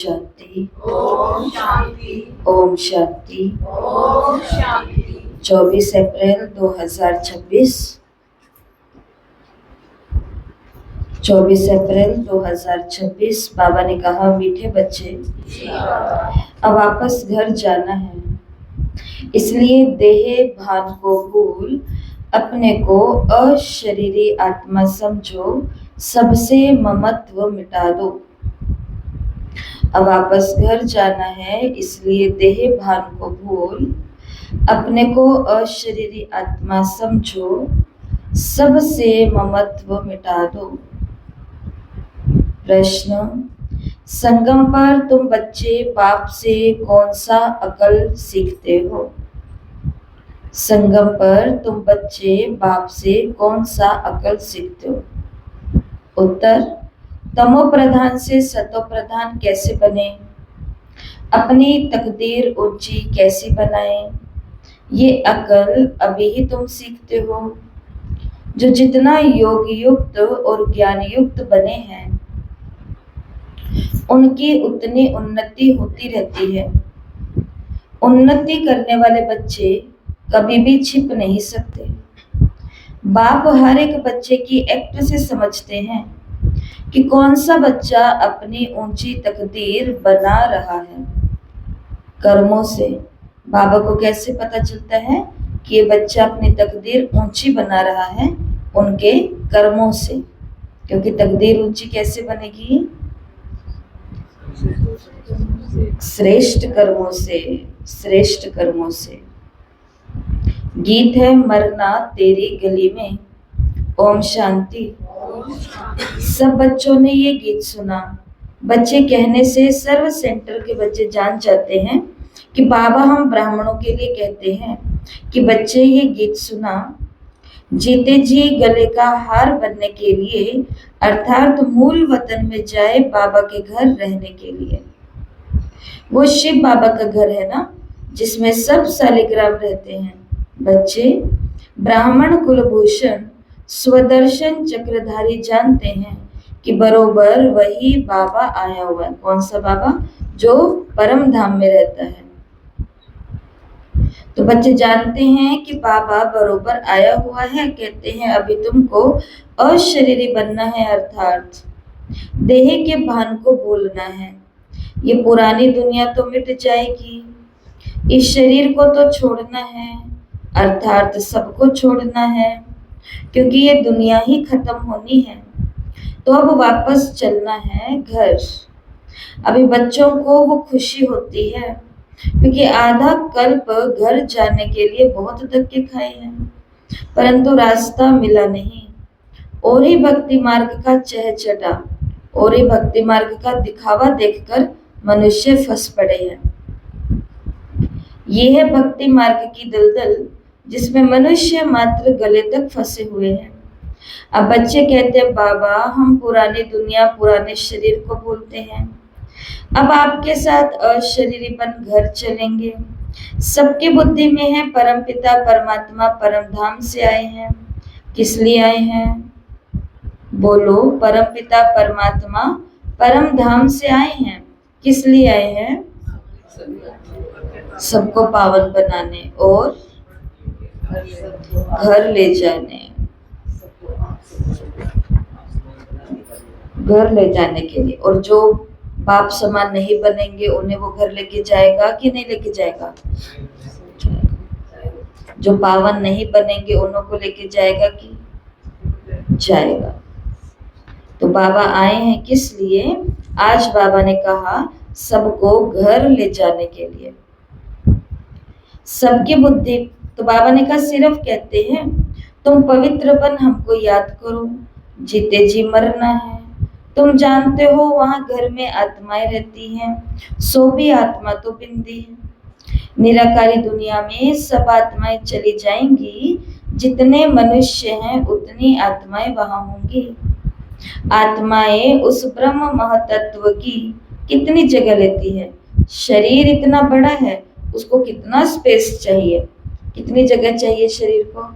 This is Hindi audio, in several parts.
शांति। ओम शांति। ओम शांति। ओम शांति। 24 अप्रैल 2026। 24 अप्रैल 2026 बाबा ने कहा, मीठे बच्चे अब वापस घर जाना है, इसलिए देह भान को भूल अपने को अशरीरी आत्मा समझो, सबसे ममत्व मिटा दो। अब वापस घर जाना है, इसलिए देह भान को भूल अपने को अशरीरी आत्मा समझो, सबसे ममत्व मिटा दो। प्रश्न: संगम पर तुम बच्चे बाप से कौन सा अकल सीखते हो? संगम पर तुम बच्चे बाप से कौन सा अकल सीखते हो? उत्तर: तमो प्रधान से सतो प्रधान कैसे बने, अपनी तकदीर ऊंची कैसी बनाए, ये अकल अभी ही तुम सीखते हो। जो जितना योग युक्त और ज्ञान युक्त बने हैं, उनकी उतनी उन्नति होती रहती है। उन्नति करने वाले बच्चे कभी भी छिप नहीं सकते। बाप हर एक बच्चे की एक्ट से समझते हैं कि कौन सा बच्चा अपनी ऊंची तकदीर बना रहा है। कर्मों से बाबा को कैसे पता चलता है कि ये बच्चा अपनी तकदीर ऊंची बना रहा है? उनके कर्मों से। क्योंकि तकदीर ऊंची कैसे बनेगी? श्रेष्ठ कर्मों से। श्रेष्ठ कर्मों से। गीत है मरना तेरी गली में। ओम शांति। सब बच्चों ने ये गीत सुना। बच्चे कहने से सर्व सेंटर के बच्चे जान जाते हैं कि बाबा हम ब्राह्मणों के लिए कहते हैं कि बच्चे ये गीत सुना जीते जी गले का हार बनने के लिए, अर्थात मूल वतन में जाए बाबा के घर रहने के लिए। वो शिव बाबा का घर है ना, जिसमें सब शालिग्राम रहते हैं। बच्चे ब्राह्मण कुलभूषण स्वदर्शन चक्रधारी जानते हैं कि बरोबर वही बाबा आया हुआ है। कौन सा बाबा? जो परम धाम में रहता है। तो बच्चे जानते हैं कि बाबा बरोबर आया हुआ है। कहते हैं अभी तुमको अशरीरी बनना है, अर्थात देह के भान को भूलना है। ये पुरानी दुनिया तो मिट जाएगी, इस शरीर को तो छोड़ना है, अर्थात सबको छोड़ना है, क्योंकि ये दुनिया ही खत्म होनी है। तो अब वापस चलना है घर। अभी बच्चों को वो खुशी होती है, क्योंकि आधा कल्प घर जाने के लिए बहुत धक्के खाए हैं, परंतु रास्ता मिला नहीं। और ही भक्ति मार्ग का चहचटा और ही भक्ति मार्ग का दिखावा देखकर मनुष्य फंस पड़े हैं। ये है भक्ति मार्ग की दलदल, जिसमें मनुष्य मात्र गले तक फंसे हुए हैं। अब बच्चे कहते हैं बाबा हम पुरानी दुनिया पुराने शरीर को भूलते हैं, अब आपके साथ अशरीरीपन घर चलेंगे। सबकी बुद्धि में है परमपिता परमात्मा परम धाम से आए हैं। किस लिए आए हैं? बोलो, परमपिता परमात्मा परम धाम से आए हैं। किस लिए आए हैं? सबको पावन बनाने और घर ले जाने। घर ले जाने के लिए। और जो बाप समान नहीं बनेंगे उन्हें वो घर लेके जाएगा कि नहीं लेके जाएगा? जो पावन नहीं बनेंगे उन्हों को लेके जाएगा कि जाएगा? तो बाबा आए हैं किस लिए? आज बाबा ने कहा सबको घर ले जाने के लिए। सबकी बुद्धि। तो बाबा ने कहा सिर्फ कहते हैं तुम पवित्र बन हमको याद करो, जीते जी मरना है। तुम जानते हो वहां घर में आत्माएं रहती हैं, सो भी आत्मा तो बिंदी है। निराकारी दुनिया में सब आत्माएं चली जाएंगी, जितने मनुष्य हैं उतनी आत्माएं वहां होंगी। आत्माएं उस ब्रह्म महतत्व की कितनी जगह लेती है? शरीर इतना बड़ा है, उसको कितना स्पेस चाहिए, कितनी जगह चाहिए शरीर को?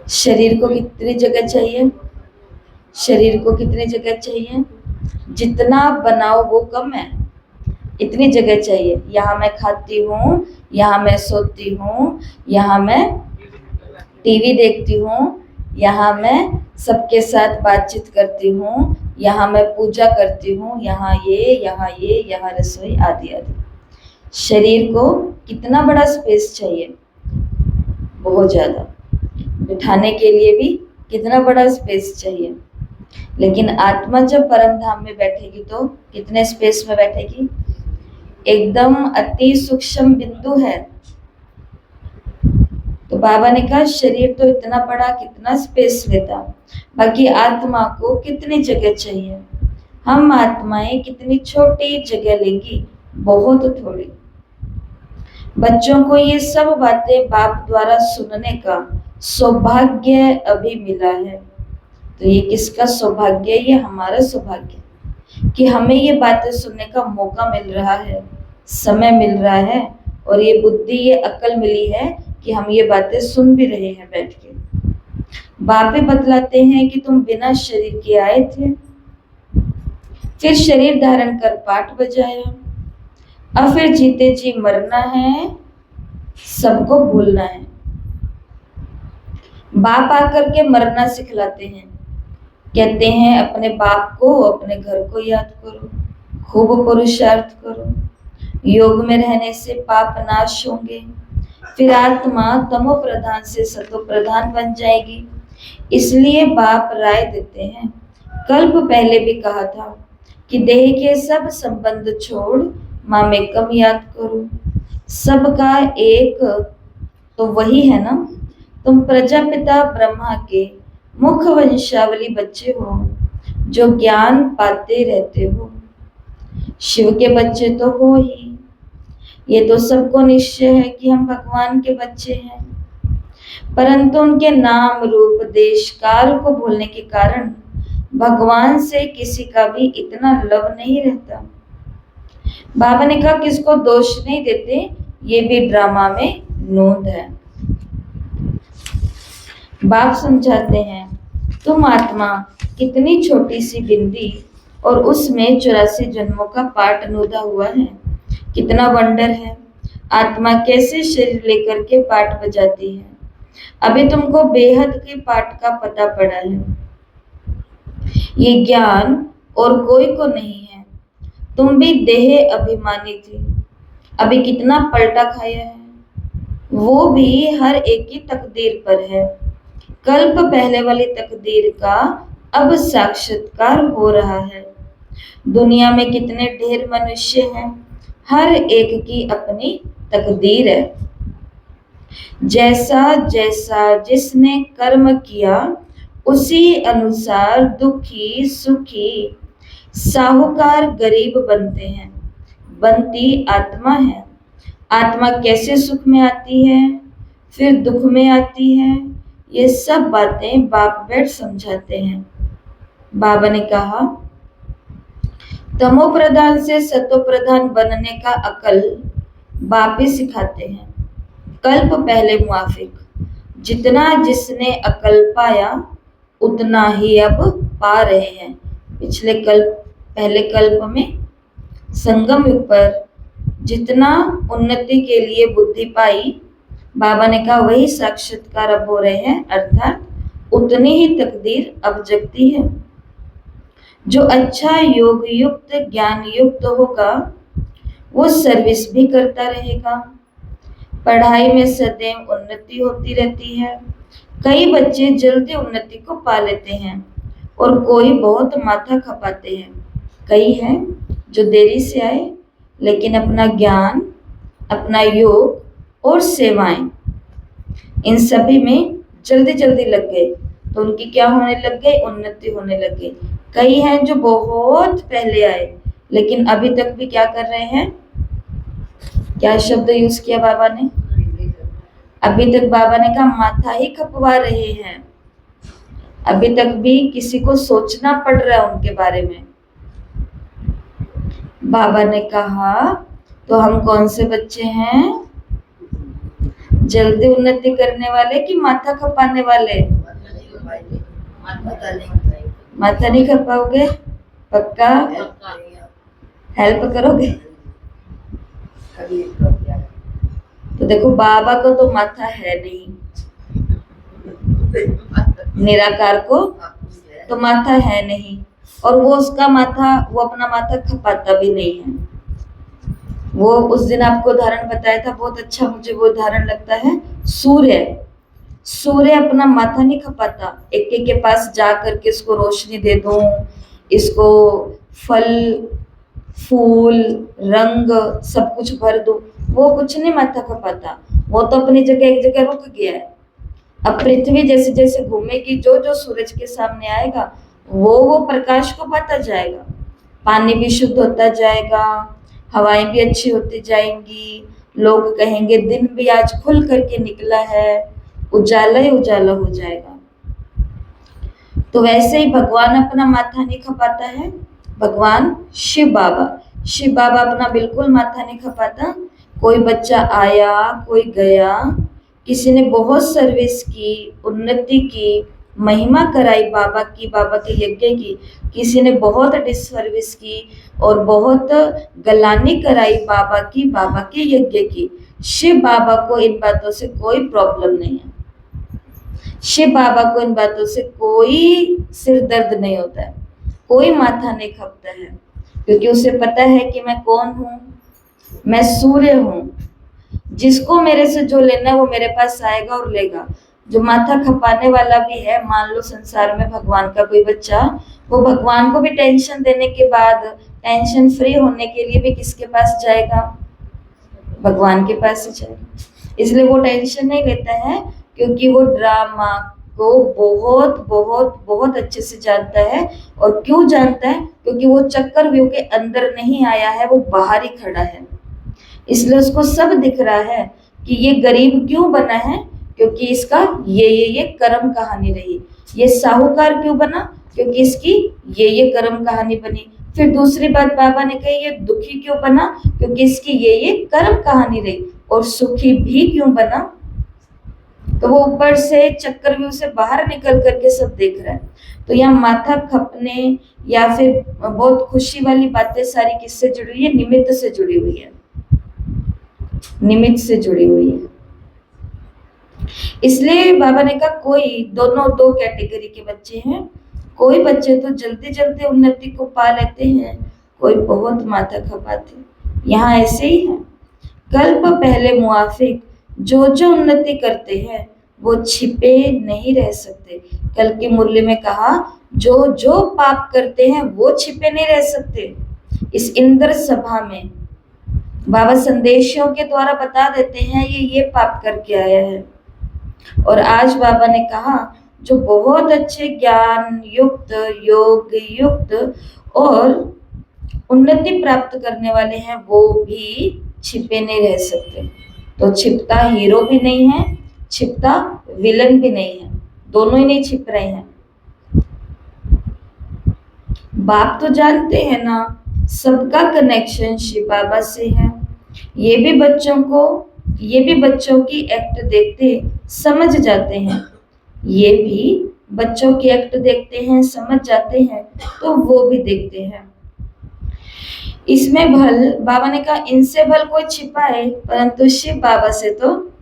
शरीर को कितनी जगह चाहिए? शरीर को कितनी जगह चाहिए? जितना बनाओ वो कम है, इतनी जगह चाहिए। यहाँ मैं खाती हूँ, यहाँ मैं सोती हूँ, यहाँ मैं टीवी देखती हूँ, यहाँ मैं सबके साथ बातचीत करती हूँ, यहाँ मैं पूजा करती हूँ, यहाँ ये, यहाँ रसोई आदि आदि। शरीर को कितना बड़ा स्पेस चाहिए, बहुत ज़्यादा। बिठाने के लिए भी कितना बड़ा स्पेस चाहिए। लेकिन आत्मा जब परम धाम में बैठेगी तो कितने स्पेस में बैठेगी? एकदम अति सूक्ष्म बिंदु है। तो बाबा ने कहा शरीर तो इतना बड़ा, कितना स्पेस लेता, बाकी आत्मा को कितनी जगह चाहिए। हम आत्माएं कितनी छोटी जगह लेंगी, बहुत थोड़ी। बच्चों को ये सब बातें बाप द्वारा सुनने का सौभाग्य अभी मिला है। तो ये किसका सौभाग्य? ये हमारा सौभाग्य कि हमें ये बातें सुनने का मौका मिल रहा है, समय मिल रहा है, और ये बुद्धि, ये अकल मिली है कि हम ये बातें सुन भी रहे हैं बैठ के। बातें बतलाते हैं कि तुम बिना शरीर के आए थे, फिर शरीर धारण कर पाठ बजाया, अब फिर जीते जी मरना है, सबको भूलना है। बाप आकर के मरना सिखलाते हैं, कहते हैं अपने बाप को, अपने घर को याद करो, खूब पुरुषार्थ करो, योग में रहने से पाप नाश होंगे, फिर आत्मा तमो प्रधान से सतो प्रधान बन जाएगी। इसलिए बाप राय देते हैं, कल्प पहले भी कहा था कि देह के सब संबंध छोड़ मामेकम याद करो। सबका एक तो वही है ना। तुम प्रजापिता ब्रह्मा के मुख वंशावली बच्चे हो, जो ज्ञान पाते रहते हो। शिव के बच्चे तो हो ही, ये तो सबको निश्चय है कि हम भगवान के बच्चे हैं, परंतु उनके नाम रूप देश काल को भूलने के कारण भगवान से किसी का भी इतना लव नहीं रहता। बाबा ने कहा किसको दोष नहीं देते, ये भी ड्रामा में नोंद है। बाप समझाते हैं, तुम आत्मा कितनी छोटी सी बिंदी और उसमें 84 जन्मों का पाठ नोदा हुआ है। कितना वंडर है, आत्मा कैसे शरीर लेकर के पाठ बजाती है। अभी तुमको बेहद के पाठ का पता पड़ा है। ये ज्ञान और कोई को नहीं है। तुम भी देह अभिमानी थी, अभी कितना पलटा खाया है, वो भी हर एक की तकदीर पर है। कल्प पहले वाली तकदीर का अब साक्षात्कार हो रहा है। दुनिया में कितने ढेर मनुष्य हैं, हर एक की अपनी तकदीर है। जैसा जैसा जिसने कर्म किया उसी अनुसार दुखी सुखी साहूकार गरीब बनते हैं। बनती आत्मा है। आत्मा कैसे सुख में आती है, फिर दुख में आती है, ये सब बातें बाप बैठ समझाते हैं। बाबा ने कहा तमो प्रधान से सतो प्रधान बनने का अकल बाप ही सिखाते हैं। कल्प पहले मुआफिक, जितना जिसने अकल पाया उतना ही अब पा रहे हैं। पिछले कल्प, पहले कल्प में संगम युग पर जितना उन्नति के लिए बुद्धि पाई, बाबा ने कहा वही साक्षात्कार अब हो रहे हैं, अर्थात उतनी ही तकदीर अब जगती है। जो अच्छा योग युक्त ज्ञान युक्त होगा वो सर्विस भी करता रहेगा। पढ़ाई में सदैव उन्नति होती रहती है। कई बच्चे जल्दी उन्नति को पा लेते हैं और कोई बहुत माथा खपाते हैं। कई हैं जो देरी से आए लेकिन अपना ज्ञान, अपना योग और सेवाएं, इन सभी में जल्दी जल्दी लग गए तो उनकी क्या होने लग गई, उन्नति होने लग गई। कई हैं जो बहुत पहले आए लेकिन अभी तक भी क्या कर रहे हैं, क्या शब्द यूज किया बाबा ने, अभी तक बाबा ने कहा माथा ही खपवा रहे हैं। अभी तक भी किसी को सोचना पड़ रहा है उनके बारे में। बाबा ने कहा तो हम कौन से बच्चे हैं, जल्दी उन्नति करने वाले कि माथा खपाने वाले? माथा नहीं खपाओगे पक्का हेल्प करोगे? तो देखो बाबा को तो माथा है नहीं, निराकार को तो माथा है नहीं, और वो अपना माथा खपाता भी नहीं है। वो उस दिन आपको उदाहरण बताया था, बहुत अच्छा मुझे वो उदाहरण लगता है। सूर्य अपना माथा नहीं खपाता, एक एक के पास जा करके इसको रोशनी दे दूं, इसको फल फूल रंग सब कुछ भर दूं, वो कुछ नहीं माथा खपाता। वो तो अपनी जगह एक जगह रुक गया है। अब पृथ्वी जैसे जैसे घूमेगी, जो जो सूरज के सामने आएगा वो प्रकाश को पाता जाएगा, पानी भी शुद्ध होता जाएगा, हवाएं भी अच्छी होती जाएंगी, लोग कहेंगे दिन भी आज खुल करके निकला है, उजाला ही उजाला हो जाएगा। तो वैसे ही भगवान अपना माथा नहीं खपाता है, भगवान शिव बाबा अपना बिल्कुल माथा नहीं खपाता। कोई बच्चा आया, कोई गया, किसी ने बहुत सर्विस की, उन्नति की, महिमा कराई बाबा के यज्ञ की, किसी ने बहुत डिससर्विस की और बहुत गलानी कराई बाबा के यज्ञ की। शिव बाबा को इन बातों से कोई प्रॉब्लम नहीं है, शिव बाबा को इन बातों से कोई सिर दर्द नहीं होता है, कोई माथा नहीं खपता है, क्योंकि उसे पता है कि मैं कौन हूँ, मैं सूर्य हूँ। जिसको मेरे से जो लेना है वो मेरे पास आएगा और लेगा। जो माथा खपाने वाला भी है, मान लो संसार में भगवान का कोई बच्चा, वो भगवान को भी टेंशन देने के बाद टेंशन फ्री होने के लिए भी किसके पास जाएगा? भगवान के पास ही जाएगा। इसलिए वो टेंशन नहीं लेता है, क्योंकि वो ड्रामा को बहुत बहुत बहुत अच्छे से जानता है। और क्यों जानता है? क्योंकि वो चक्रव्यूह के अंदर नहीं आया है, वो बाहर ही खड़ा है। इसलिए उसको सब दिख रहा है कि ये गरीब क्यों बना है, क्योंकि इसका ये कर्म कहानी रही। ये साहूकार क्यों बना, क्योंकि इसकी ये कर्म कहानी बनी। फिर दूसरी बात बाबा ने कही, ये दुखी क्यों बना, क्योंकि इसकी ये कर्म कहानी रही। और सुखी भी क्यों बना, तो वो ऊपर से चक्रव्यूह से बाहर निकल करके सब देख रहा है। तो यहाँ माथा खपने या फिर बहुत खुशी वाली बातें सारी किससे जुड़ी हुई है? निमित्त से जुड़ी हुई है, निमित्त से जुड़ी हुई है। इसलिए बाबा ने कहा कोई दो कैटेगरी के बच्चे हैं। कोई बच्चे तो जल्दी जल्दी उन्नति को पा लेते हैं, कोई बहुत माथा खपाते। यहाँ ऐसे ही है, कल्प पहले मुआफिक जो जो उन्नति करते हैं वो छिपे नहीं रह सकते। कल की मुरली में कहा, जो जो पाप करते हैं वो छिपे नहीं रह सकते। इस इंद्र सभा में बाबा संदेशों के द्वारा बता देते हैं ये पाप करके आया है। और आज बाबा ने कहा, जो बहुत अच्छे ज्ञान युक्त, योग युक्त और उन्नति प्राप्त करने वाले हैं वो भी छिपे नहीं रह सकते। तो छिपता हीरो भी नहीं है, छिपता विलन भी नहीं है, दोनों ही नहीं छिप रहे हैं। बाप तो जानते हैं ना, सबका कनेक्शन शिव बाबा से है। ये भी बच्चों की एक्ट देखते समझ जाते हैं, ये भी बच्चों की एक्ट देखते हैं समझ जाते हैं, तो वो भी देखते हैं। इसमें भल बाबा ने कहा, इनसे भल कोई छिपा है, परंतु शिव बाबा से तो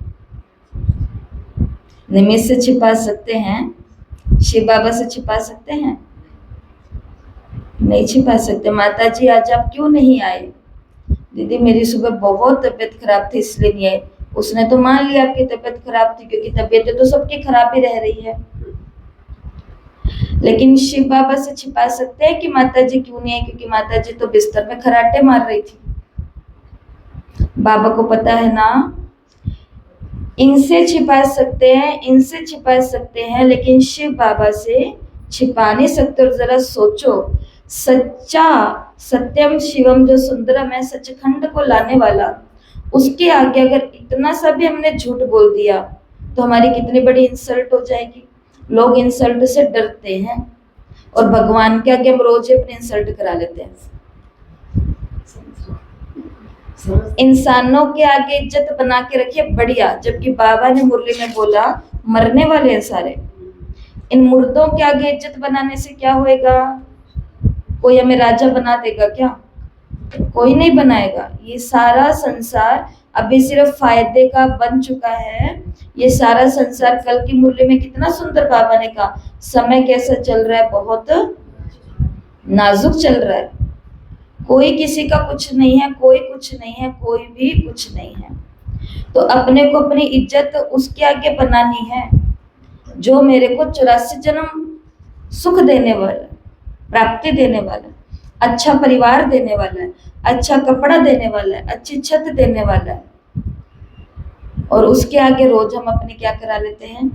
निमित्त से छिपा सकते हैं। शिव बाबा से छिपा सकते हैं? नहीं छिपा सकते। माता जी आज आप क्यों नहीं आए? दीदी मेरी सुबह बहुत तबीयत खराब थी इसलिए नहीं आई। उसने तो मान लिया आपकी तबीयत खराब थी, क्योंकि तबीयत तो सबकी खराब ही रह रही है। लेकिन शिव बाबा से छिपा सकते हैं कि माता जी क्यों नहीं आई? क्योंकि माता जी तो बिस्तर में खराटे मार रही थी। बाबा को पता है ना, इनसे छिपा सकते हैं, इनसे छिपा सकते हैं, लेकिन शिव बाबा से छिपा नहीं सकते। और जरा सोचो, सच्चा सत्यम शिवम जो सुंदरम है, सचखंड को लाने वाला, उसके आगे अगर इतना सा भी हमने झूठ बोल दिया तो हमारी कितनी बड़ी इंसल्ट हो जाएगी। लोग इंसल्ट से डरते हैं, और भगवान के आगे हम रोज अपनी इंसल्ट करा लेते हैं। इंसानों के आगे इज्जत बना के रखिए, बढ़िया। जबकि बाबा ने मुरली में बोला, मरने वाले हैं सारे, इन मुर्दों के आगे इज्जत बनाने से क्या होएगा? कोई हमें राजा बना देगा क्या? कोई नहीं बनाएगा। ये सारा संसार अभी सिर्फ फायदे का बन चुका है। ये सारा संसार, कल की मुरली में कितना सुंदर बाबा ने कहा, समय कैसा चल रहा है, बहुत नाजुक चल रहा है। कोई किसी का कुछ नहीं है, कोई कुछ नहीं है, कोई भी कुछ नहीं है। तो अपने को अपनी इज्जत उसके आगे बनानी है जो मेरे को 84 जन्म सुख देने वाला है, प्राप्ति देने वाला है, अच्छा परिवार देने वाला है, अच्छा कपड़ा देने वाला है, अच्छी छत देने वाला है। और उसके आगे रोज हम अपने क्या करा लेते हैं?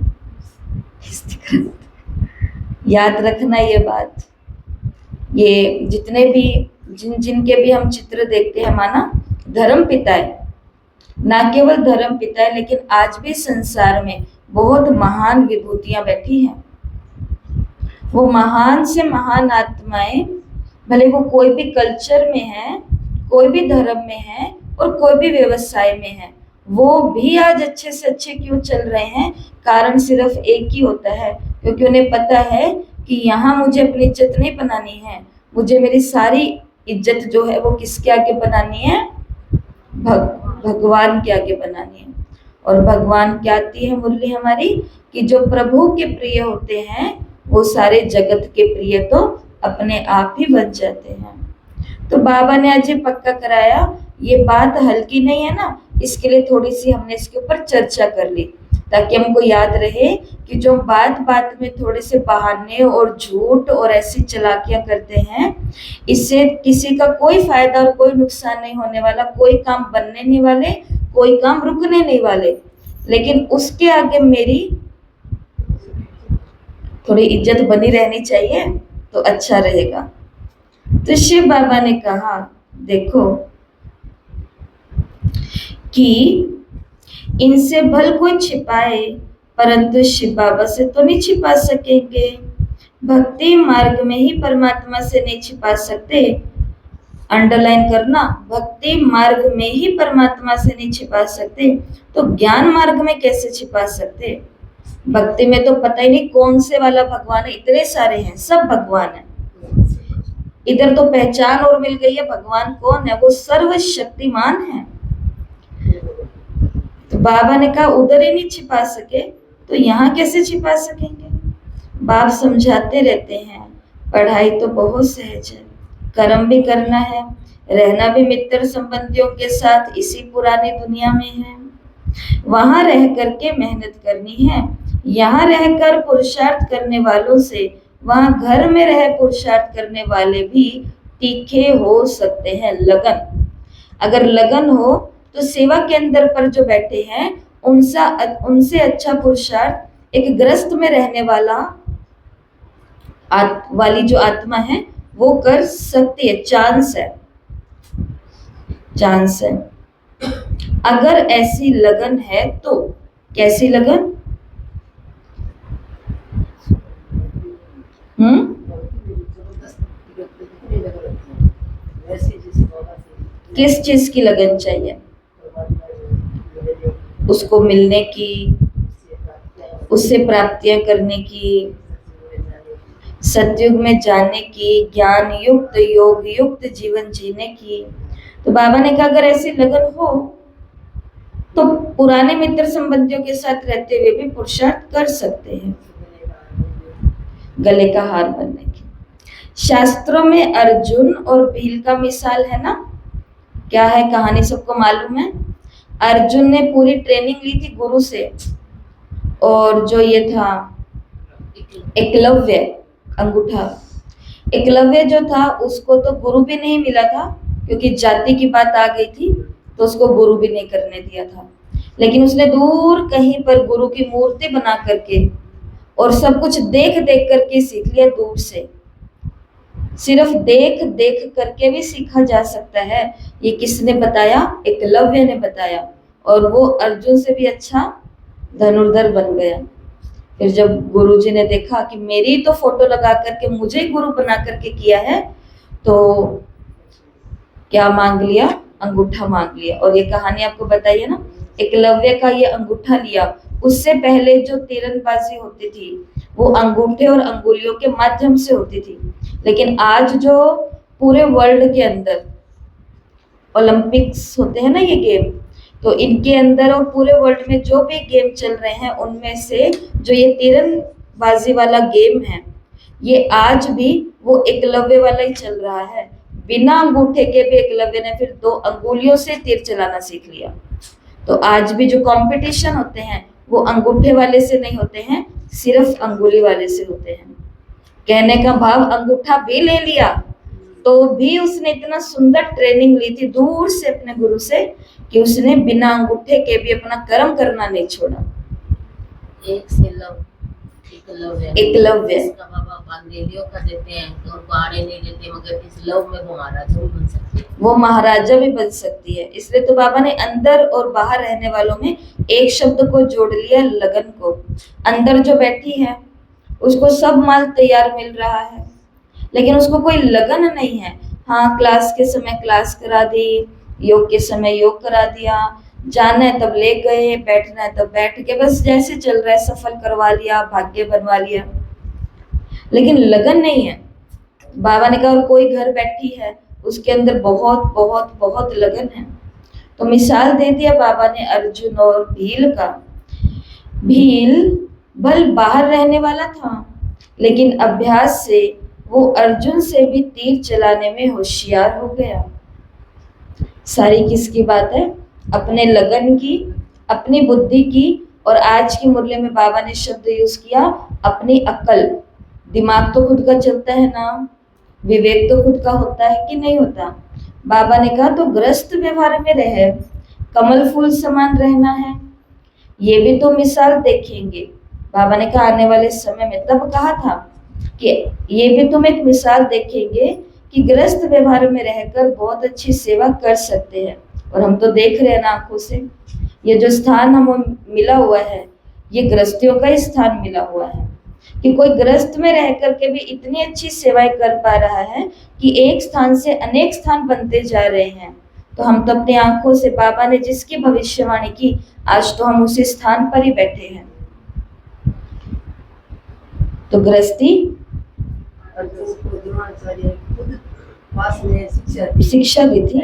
याद रखना ये बात। ये जितने भी जिनके भी हम चित्र देखते हैं, माना धर्म पिता है, ना केवल धर्म पिता है, लेकिन आज भी संसार में बहुत महान विभूतियां बैठी हैं। वो महान से महान आत्माएं, भले वो कोई भी कल्चर में है, कोई भी धर्म में है और कोई भी व्यवसाय में है, वो भी आज अच्छे से अच्छे क्यों चल रहे हैं? कारण सिर्फ एक ही होता है, क्योंकि उन्हें पता है कि यहाँ मुझे अपनी इज्जत नहीं बनानी है, मुझे मेरी सारी इज्जत जो है वो किसके आगे बनानी है? भगवान के आगे बनानी है। और भगवान क्या आती है मुरली हमारी, कि जो प्रभु के प्रिय होते हैं वो सारे जगत के प्रिय तो अपने आप ही बन जाते हैं। तो बाबा ने आज ये पक्का कराया। ये बात हल्की नहीं है ना, इसके लिए थोड़ी सी हमने इसके ऊपर चर्चा कर ली, ताकि हमको याद रहे कि जो बात बात में थोड़े से बहाने और झूठ और ऐसी चालाकियां करते हैं, इससे किसी का कोई फायदा और कोई नुकसान नहीं होने वाला, कोई काम बनने नहीं वाले, कोई काम रुकने नहीं वाले। लेकिन उसके आगे मेरी थोड़ी इज्जत बनी रहनी चाहिए तो अच्छा रहेगा। तो शिव बाबा ने कहा, देखो कि इनसे भल कोई छिपाए, परंतु शिव बाबा से तो नहीं छिपा सकेंगे। भक्ति मार्ग में ही परमात्मा से नहीं छिपा सकते। अंडरलाइन करना, भक्ति मार्ग में ही परमात्मा से नहीं छिपा सकते, तो ज्ञान मार्ग में कैसे छिपा सकते? भक्ति में तो पता ही नहीं कौन से वाला भगवान है, इतने सारे हैं, सब भगवान है। इधर तो पहचान और मिल गई है, भगवान कौन है? वो सर्वशक्तिमान है। तो बाबा ने कहा उधर ही नहीं छिपा सके तो यहाँ कैसे छिपा सकेंगे? बाप समझाते रहते हैं, पढ़ाई तो बहुत सहज है, कर्म भी करना है, रहना भी मित्र संबंधियों के साथ इसी पुरानी दुनिया में है, वहां रह करके मेहनत करनी है। यहाँ रहकर पुरुषार्थ करने वालों से वहां घर में रह पुरुषार्थ करने वाले भी तीखे हो सकते हैं। लगन, अगर लगन हो तो सेवा केंद्र पर जो बैठे हैं उनसे अच्छा पुरुषार्थ एक ग्रस्त में रहने वाली जो आत्मा है वो कर सकती है। चांस है। अगर ऐसी लगन है तो कैसी लगन? किस चीज की लगन चाहिए? उसको मिलने की, उससे प्राप्तियां करने की, सतयुग में जाने की, ज्ञान युक्त योग युक्त जीवन जीने की। तो बाबा ने कहा अगर ऐसी लगन हो तो पुराने मित्र संबंधियों के साथ रहते हुए भी पुरुषार्थ कर सकते हैं गले का हार बनने की। शास्त्रों में अर्जुन और भील का मिसाल है ना, क्या है कहानी सबको मालूम है। अर्जुन ने पूरी ट्रेनिंग ली थी गुरु से, और जो ये था एकलव्य, अंगूठा एकलव्य जो था उसको तो गुरु भी नहीं मिला था, क्योंकि जाति की बात आ गई थी तो उसको गुरु भी नहीं करने दिया था। लेकिन उसने दूर कहीं पर गुरु की मूर्ति बना करके और सब कुछ देख देख करके सीख लिया दूर से। सिर्फ देख देख करके भी सीखा जा सकता है। ये किसने बताया? एकलव्य ने बताया, और वो अर्जुन से भी अच्छा धनुर्धर बन गया। फिर जब गुरुजी ने देखा कि मेरी तो फोटो लगा करके मुझे गुरु बना करके किया है, तो क्या मांग लिया? अंगूठा मांग लिया। और ये कहानी आपको बताइए ना, एकलव्य का ये अंगूठा लिया। उससे पहले जो तीरंदाजी होती थी वो अंगूठे और अंगुलियों के माध्यम से होती थी, लेकिन आज जो पूरे वर्ल्ड के अंदर ओलंपिक्स होते हैं ना ये गेम, तो इनके अंदर और पूरे वर्ल्ड में जो भी गेम चल रहे हैं उनमें से जो ये तीरंदाजी वाला गेम है, ये आज भी वो एकलव्य वाला ही चल रहा है। बिना अंगूठे के भी एकलव्य ने फिर 2 अंगुलियों से तीर चलाना सीख लिया। तो आज भी जो कंपटीशन होते हैं वो अंगूठे वाले से नहीं होते हैं, सिर्फ अंगुली वाले से होते हैं। कहने का भाव, अंगूठा भी ले लिया तो भी उसने इतना सुंदर ट्रेनिंग ली थी दूर से अपने गुरु से कि उसने बिना अंगूठे के भी अपना कर्म करना नहीं छोड़ा। एक से लव एकलव्य एकलव्य। इसका बाबा बांदेलियों का देते हैं तो उनको आने नहीं देते, मगर इस लव में वो महाराजा भी बन सकती है, वो महाराजा भी बन सकती है। इसलिए तो बाबा ने अंदर और बाहर रहने वालों में एक शब्द को जोड़ लिया, लगन को। अंदर जो बैठी है उसको सब माल तैयार मिल रहा है, लेकिन उसको कोई लगन नहीं है। हाँ, क्लास के समय क्लास करा दी, योग के समय योग करा दिया, जाना है तब ले गए, बैठना है तब बैठ के, बस जैसे चल रहा है सफल करवा लिया, भाग्य बनवा लिया, लेकिन लगन नहीं है। बाबा ने कहा और कोई घर बैठी है उसके अंदर बहुत बहुत बहुत लगन है। तो मिसाल दे दिया बाबा ने अर्जुन और भील का। भील बल बाहर रहने वाला था, लेकिन अभ्यास से वो अर्जुन से भी तीर चलाने में होशियार हो गया। सारी किसकी बात है? अपने लगन की, अपनी बुद्धि की, और आज की मुरली में बाबा ने शब्द यूज किया अपनी अक्ल। दिमाग तो खुद का चलता है ना, विवेक तो खुद का होता है कि नहीं होता। बाबा ने कहा तो ग्रस्त व्यवहार में रहे, कमल फूल समान रहना है। ये भी तो मिसाल देखेंगे। बाबा ने कहा आने वाले समय में, तब कहा था कि ये भी तुम एक मिसाल देखेंगे कि ग्रस्त व्यवहार में रहकर बहुत अच्छी सेवा कर सकते हैं। और हम तो देख रहे हैं ना आंखों से, ये जो स्थान हमें मिला हुआ है ये ग्रस्तियों का ही स्थान मिला हुआ है कि कोई ग्रस्त में रह करके भी इतनी अच्छी सेवाएं कर पा रहा है कि एक स्थान से अनेक स्थान बनते जा रहे हैं। तो हम तो अपनी आंखों से बाबा ने जिसकी भविष्यवाणी की, आज तो हम उसी स्थान पर ही बैठे हैं। तो गृहस्थी शिक्षा दी थी,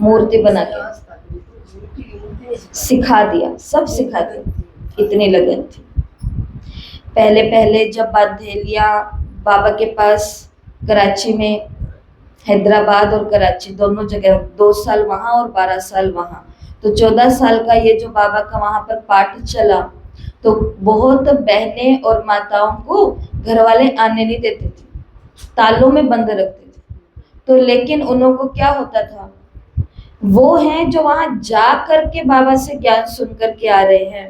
मूर्ति बना के सिखा दिया, सब सिखा दिया, इतनी लगन थी। पहले पहले जब बांधेलिया बाबा के पास कराची में, हैदराबाद और कराची दोनों जगह 2 साल वहाँ और 12 साल वहाँ, तो 14 साल का ये जो बाबा का वहाँ पर पाठ चला, तो बहुत बहनें और माताओं को घर वाले आने नहीं देते थे, तालों में बंद रखते थे। तो लेकिन उन को क्या होता था, वो हैं जो वहाँ जा करके बाबा से ज्ञान सुन करके आ रहे हैं।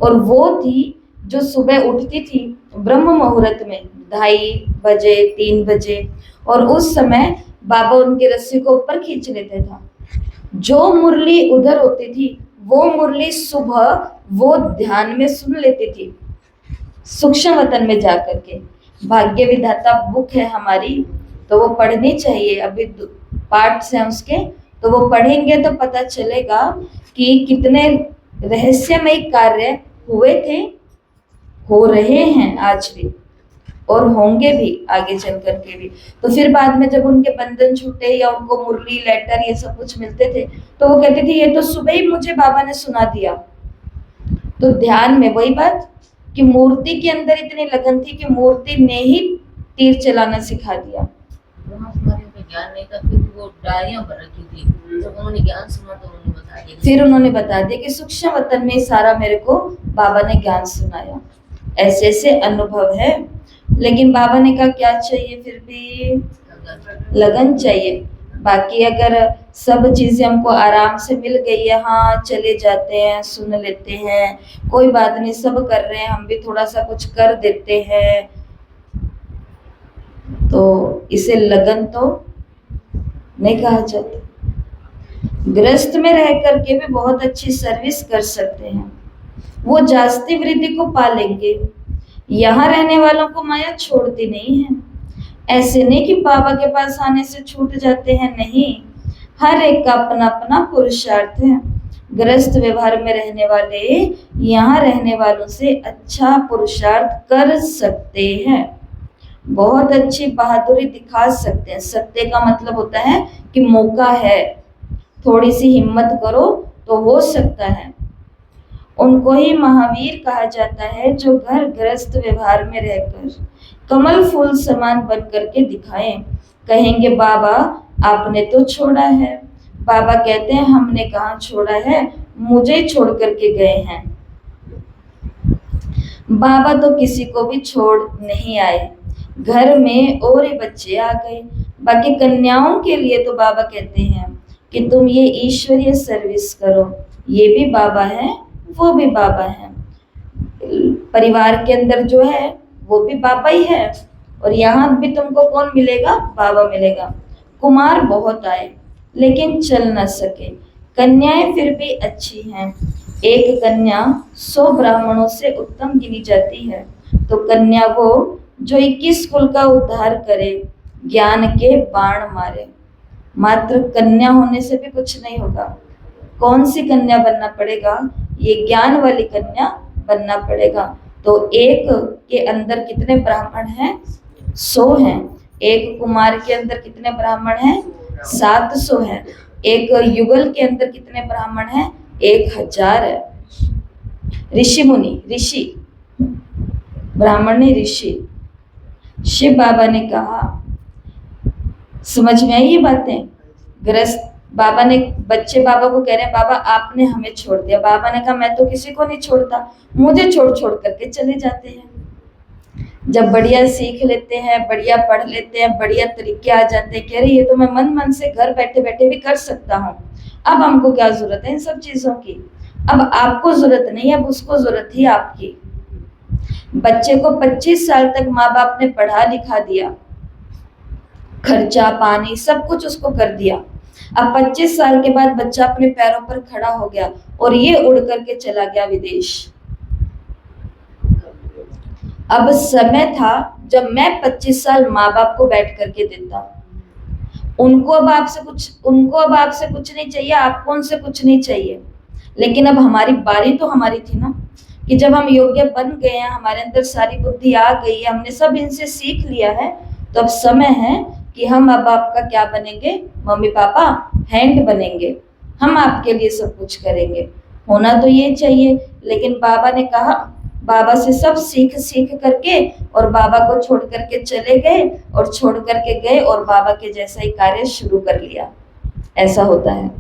और वो थी जो सुबह उठती थी ब्रह्म मुहूर्त में 2:30 बजे 3 बजे, और उस समय बाबा उनकी रस्सी को ऊपर खींच लेते था। जो मुरली उधर होती थी वो मुरली सुबह वो ध्यान में सुन लेती थी, सूक्ष्म वतन में जा करके। भाग्य विधाता बुक है हमारी, तो वो पढ़नी चाहिए। अभी पार्ट्स हैं उसके, तो वो पढ़ेंगे तो पता चलेगा कि कितने रहस्यमय कार्य हुए थे, हो रहे हैं आज भी, और होंगे भी आगे चल करके भी। तो फिर बाद में जब उनके बंधन छूटे या उनको मुरली लेटर ये सब कुछ मिलते थे, तो वो कहती थी ये तो सुबह ही मुझे बाबा ने सुना दिया। तो ध्यान में वही बात कि मूर्ति के अंदर इतनी लगन थी कि मूर्ति ने ही तीर चलाना सिखा दिया। ज्ञान नहीं था, फिर वो डायरियां भर रखी थी। जब उन्होंने ज्ञान सुना तो उन्होंने बता दिया, फिर उन्होंने बता दिया कि सूक्ष्म वतन में सारा मेरे को बाबा ने ज्ञान सुनाया। ऐसे ऐसे अनुभव है। लेकिन बाबा ने कहा क्या चाहिए, फिर भी लगन चाहिए। बाकी अगर सब चीजें हमको आराम से मिल गई है, हाँ चले जाते हैं, सुन लेते हैं, कोई बात नहीं, सब कर रहे हैं, हम भी थोड़ा सा कुछ कर देते हैं, तो इसे लगन तो नहीं कहा जाता। गृहस्थ में रह करके भी बहुत अच्छी सर्विस कर सकते हैं, वो जास्ती वृद्धि को पालेंगे। यहाँ रहने वालों को माया छोड़ती नहीं है। ऐसे नहीं कि बाबा के पास आने से छूट जाते हैं, नहीं, हर एक का अपना अपना पुरुषार्थ है। गृहस्थ व्यवहार में रहने वाले यहाँ रहने वालों से अच्छा पुरुषार्थ कर सकते हैं, बहुत अच्छी बहादुरी दिखा सकते हैं। सत्य का मतलब होता है कि मौका है, थोड़ी सी हिम्मत करो तो हो सकता है। उनको ही महावीर कहा जाता है जो घर गृहस्थ व्यवहार में रहकर कमल फूल समान बन करके दिखाएं। कहेंगे बाबा आपने तो छोड़ा है। बाबा कहते हैं हमने कहाँ छोड़ा है, मुझे छोड़ करके गए हैं। बाबा तो किसी को भी छोड़ नहीं आए, घर में और ही बच्चे आ गए। बाकी कन्याओं के लिए तो बाबा कहते हैं कि तुम ये ईश्वरीय सर्विस करो। ये भी बाबा है, वो भी बाबा है। परिवार के अंदर जो है वो भी बाबा ही है, और यहाँ भी तुमको कौन मिलेगा? बाबा मिलेगा। कुमार बहुत आए लेकिन चल न सके, कन्याएं फिर भी अच्छी हैं। एक कन्या 100 ब्राह्मणों से उत्तम गिनी जाती है। तो कन्या वो जो 21 कुल का उद्धार करे, ज्ञान के बाण मारे। मात्र कन्या होने से भी कुछ नहीं होगा। कौन सी कन्या बनना पड़ेगा? ये ज्ञान वाली कन्या बनना पड़ेगा। तो एक के अंदर कितने ब्राह्मण हैं? 100 हैं। एक कुमार के अंदर कितने ब्राह्मण हैं? 700 हैं। एक युगल के अंदर कितने ब्राह्मण हैं? 1000 है। ऋषि मुनि, ऋषि ब्राह्मण नहीं, ऋषि। शिव बाबा ने कहा, समझ में आई ये बातें? गृहस्थ बाबा ने, बच्चे बाबा को कह रहे हैं बाबा आपने हमें छोड़ दिया। बाबा ने कहा मैं तो किसी को नहीं छोड़ता, मुझे छोड़ छोड़ करके चले जाते हैं। जब बढ़िया सीख लेते हैं, बढ़िया पढ़ लेते हैं, बढ़िया तरीके आ जाते हैं, कह रहे ये तो मैं मन मन से घर बैठे बैठे भी कर सकता हूँ। अब हमको क्या जरूरत है इन सब चीजों की? अब आपको जरूरत नहीं, अब उसको जरूरत ही आपकी। बच्चे को 25 साल तक माँ बाप ने पढ़ा लिखा दिया, खर्चा पानी सब कुछ उसको कर दिया। अब 25 साल के बाद बच्चा अपने पैरों पर खड़ा हो गया और ये उड़ करके चला गया विदेश। अब समय था जब मैं 25 साल माँ बाप को बैठ करके देता। उनको अब आपसे कुछ नहीं चाहिए, आपको उनसे कुछ नहीं चाहिए। लेकिन अब हमारी बारी तो हमारी थी ना, कि जब हम योग्य बन गए हैं, हमारे अंदर सारी बुद्धि आ गई है, हमने सब इनसे सीख लिया है, तो अब समय है कि हम अब आपका क्या बनेंगे? मम्मी पापा हैंड बनेंगे, हम आपके लिए सब कुछ करेंगे। होना तो ये चाहिए। लेकिन बाबा ने कहा, बाबा से सब सीख सीख करके और बाबा को छोड़ करके चले गए, और छोड़ करके गए और बाबा के जैसा ही कार्य शुरू कर लिया। ऐसा होता है।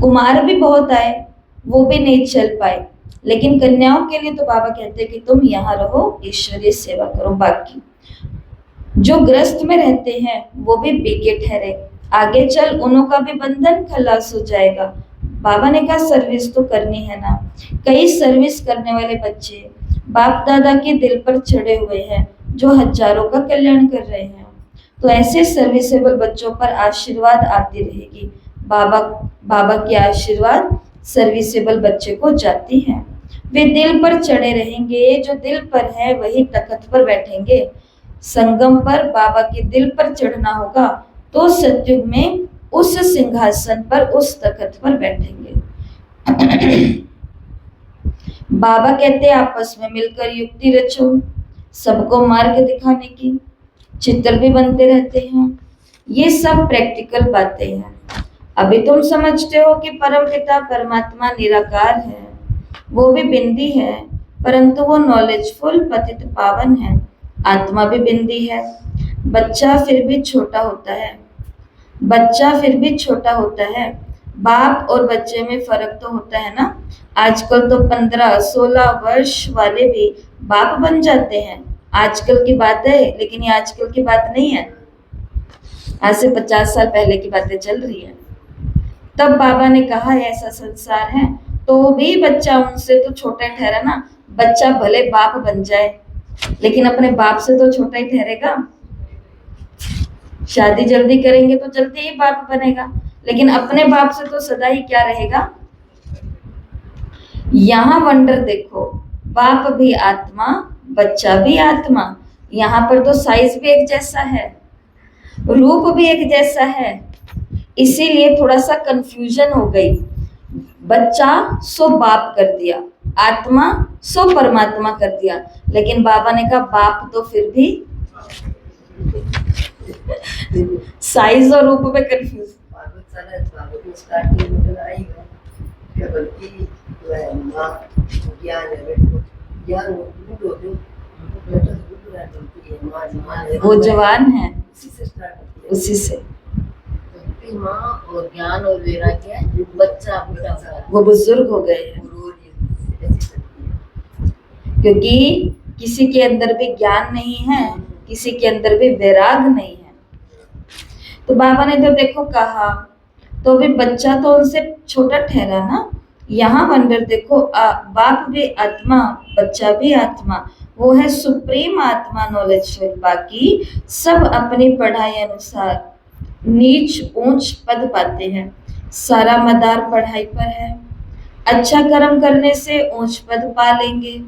कुमार भी बहुत आए, वो भी नहीं चल पाए। लेकिन कन्याओं के लिए तो बाबा कहते हैं कि तुम यहाँ रहो, ईश्वरीय सेवा करो। बाकी जो गृहस्थ में रहते हैं वो भी बेके ठहरे, आगे चल उन्हों का भी बंधन खलास हो जाएगा। बाबा ने कहा सर्विस तो करनी है ना। कई सर्विस करने वाले बच्चे बाप दादा के दिल पर चढ़े हुए हैं, जो हजारों का कल्याण कर रहे हैं। तो ऐसे सर्विसेबल बच्चों पर आशीर्वाद आती रहेगी। बाबा की आशीर्वाद सर्विसेबल बच्चे को जाती है। वे दिल पर चढ़े रहेंगे, जो दिल पर है वही तख्त पर बैठेंगे। संगम पर बाबा के दिल पर चढ़ना होगा तो सतयुग में उस सिंहासन पर, उस तख्त पर बैठेंगे। बाबा कहते हैं आपस में मिलकर युक्ति रचो, सबको मार्ग दिखाने की। चित्र भी बनते रहते हैं। ये सब प्रैक्टिकल बातें हैं। अभी तुम समझते हो कि परम पिता परमात्मा निराकार है, वो भी बिंदी है, परंतु वो नॉलेजफुल पतित पावन है। आत्मा भी बिंदी है। बच्चा फिर भी छोटा होता है, बच्चा फिर भी छोटा होता है। बाप और बच्चे में फर्क तो होता है ना। आजकल तो 15-16 वर्ष वाले भी बाप बन जाते हैं। आजकल की बात है, लेकिन ये आजकल की बात नहीं है। आज से 50 साल पहले की बातें चल रही है। तब बाबा ने कहा ऐसा संसार है, तो भी बच्चा उनसे तो छोटा ठहरा ना। बच्चा भले बाप बन जाए, लेकिन अपने बाप से तो छोटा ही ठहरेगा। शादी जल्दी करेंगे तो जल्दी ही बाप बनेगा, लेकिन अपने बाप से तो सदा ही क्या रहेगा। यहाँ वंडर देखो, बाप भी आत्मा, बच्चा भी आत्मा। यहाँ पर तो साइज भी एक जैसा है, रूप भी एक जैसा है। इसीलिए थोड़ा सा कंफ्यूजन हो गई। बच्चा सो बाप कर दिया, आत्मा सो परमात्मा कर दिया। लेकिन बाबा ने कहा बाप तो फिर भी साइज और रूप में कंफ्यूज। वो जवान है उसी से, भक्ति माँ और ज्ञान और वैराग्य बच्चा बूढ़ा हुआ। वो बुजुर्ग हो गए हैं, क्योंकि किसी के अंदर भी ज्ञान नहीं है, किसी के अंदर भी वैराग नहीं है। तो बाबा ने तो देखो कहा, तो भी बच्चा तो उनसे छोटा ठहरा ना। यहाँ वंडर देखो, बाप भी आत्मा, बच्चा भी आत्मा, वो है सुप्रीम आत्मा नॉलेजफुल। बाकी सब अपनी पढ़ाई अनुसार नीच ऊंच पद पाते हैं। सारा मदार पढ़ाई पर है। अच्छा कर्म करने से ऊंच पद पा लेंगे।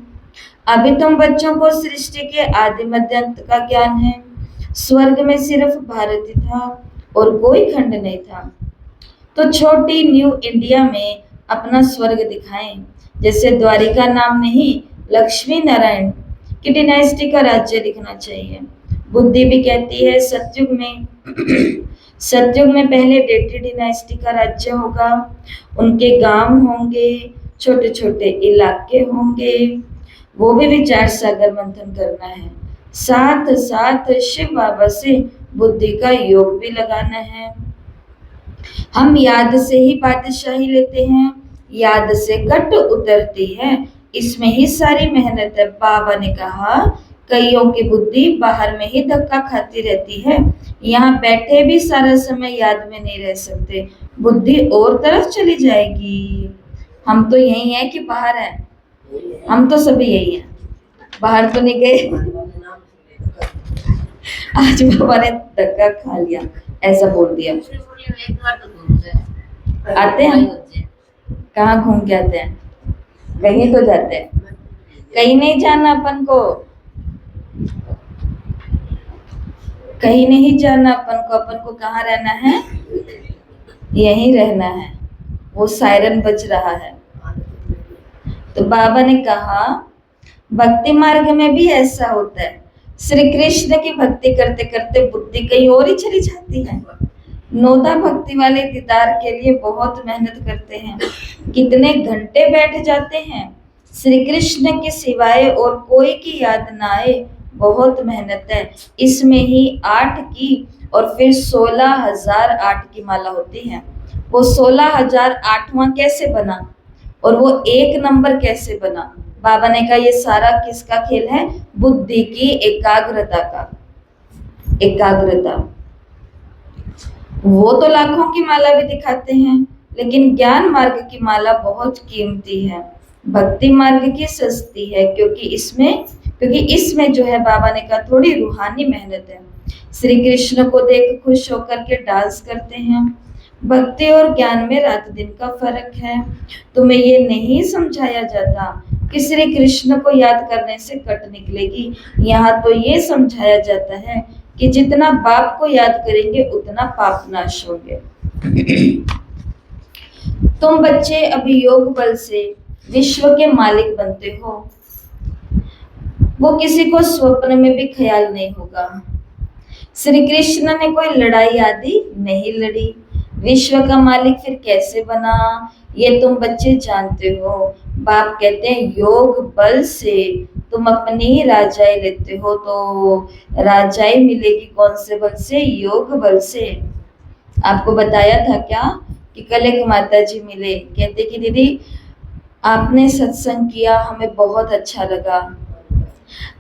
अभी तुम बच्चों को सृष्टि के आदि मध्य अंत का ज्ञान है। स्वर्ग में सिर्फ भारत ही था और कोई खंड नहीं था। तो छोटी न्यू इंडिया में अपना स्वर्ग दिखाएं। जैसे द्वारिका नाम नहीं, लक्ष्मी नारायण की डिनाइस्टी का राज्य दिखना चाहिए। बुद्धि भी कहती है सतयुग में पहले डेट्री डिनाइस्टी का राज्य होगा। उनके गांव होंगे, छोटे छोटे इलाके होंगे। वो भी विचार सागर मंथन करना है। साथ साथ शिव बाबा से बुद्धि का योग भी लगाना है। हम याद से ही बादशाही लेते हैं, याद से कट उतरती है, इसमें ही सारी मेहनत है। बाबा ने कहा कईयों की बुद्धि बाहर में ही धक्का खाती रहती है, यहाँ बैठे भी सारा समय याद में नहीं रह सकते, बुद्धि और तरफ चली जाएगी। हम तो यही है कि बाहर है, हम तो सभी यही हैं, बाहर तो नहीं गए। आज बाबा ने धक्का खा लिया, ऐसा बोल दिया। एक बार तो घूम जाए। आते हैं, कहाँ घूम के आते हैं? कहीं तो जाते हैं, कहीं नहीं जाना अपन को, कहीं नहीं जाना अपन को कहाँ रहना है? यहीं रहना है। वो सायरन बज रहा है। तो बाबा ने कहा भक्ति मार्ग में भी ऐसा होता है। श्री कृष्ण की भक्ति करते करते बुद्धि कहीं और ही चली जाती है। नोदा भक्ति वाले दीदार के लिए बहुत मेहनत करते हैं, कितने घंटे बैठ जाते हैं। श्री कृष्ण के सिवाय और कोई की याद ना आए, बहुत मेहनत है। इसमें ही 8 की और फिर 16,008 की माला होती है। वो 16,008वां कैसे बना और वो 1 नंबर कैसे बना? बाबा ने कहा ये सारा किसका खेल है? बुद्धि की एकाग्रता का। एकाग्रता। वो तो लाखों की माला भी दिखाते हैं, लेकिन ज्ञान मार्ग की माला बहुत कीमती है। भक्ति मार्ग की सस्ती है, क्योंकि इसमें जो है बाबा ने कहा थोड़ी रूहानी मेहनत है। श्री कृष्ण को देख खुश होकर के डांस करते हैं। भक्ति और ज्ञान में रात दिन का फर्क है। तुम्हें ये नहीं समझाया जाता कि श्री कृष्ण को याद करने से कट निकलेगी। यहाँ तो ये समझाया जाता है कि जितना बाप को याद करेंगे उतना पाप नाश होंगे। तुम बच्चे अभी योग बल से विश्व के मालिक बनते हो, वो किसी को स्वप्न में भी ख्याल नहीं होगा। श्री कृष्ण ने कोई लड़ाई आदि नहीं लड़ी, विश्व का मालिक फिर कैसे बना ये तुम बच्चे जानते हो। बाप कहते हैं योग बल से तुम अपनी ही राजाई लेते हो, तो राजाई मिलेगी कौन से बल से? योग बल से। आपको बताया था क्या कि कल एक माता जी मिले, कहते कि दीदी आपने सत्संग किया, हमें बहुत अच्छा लगा।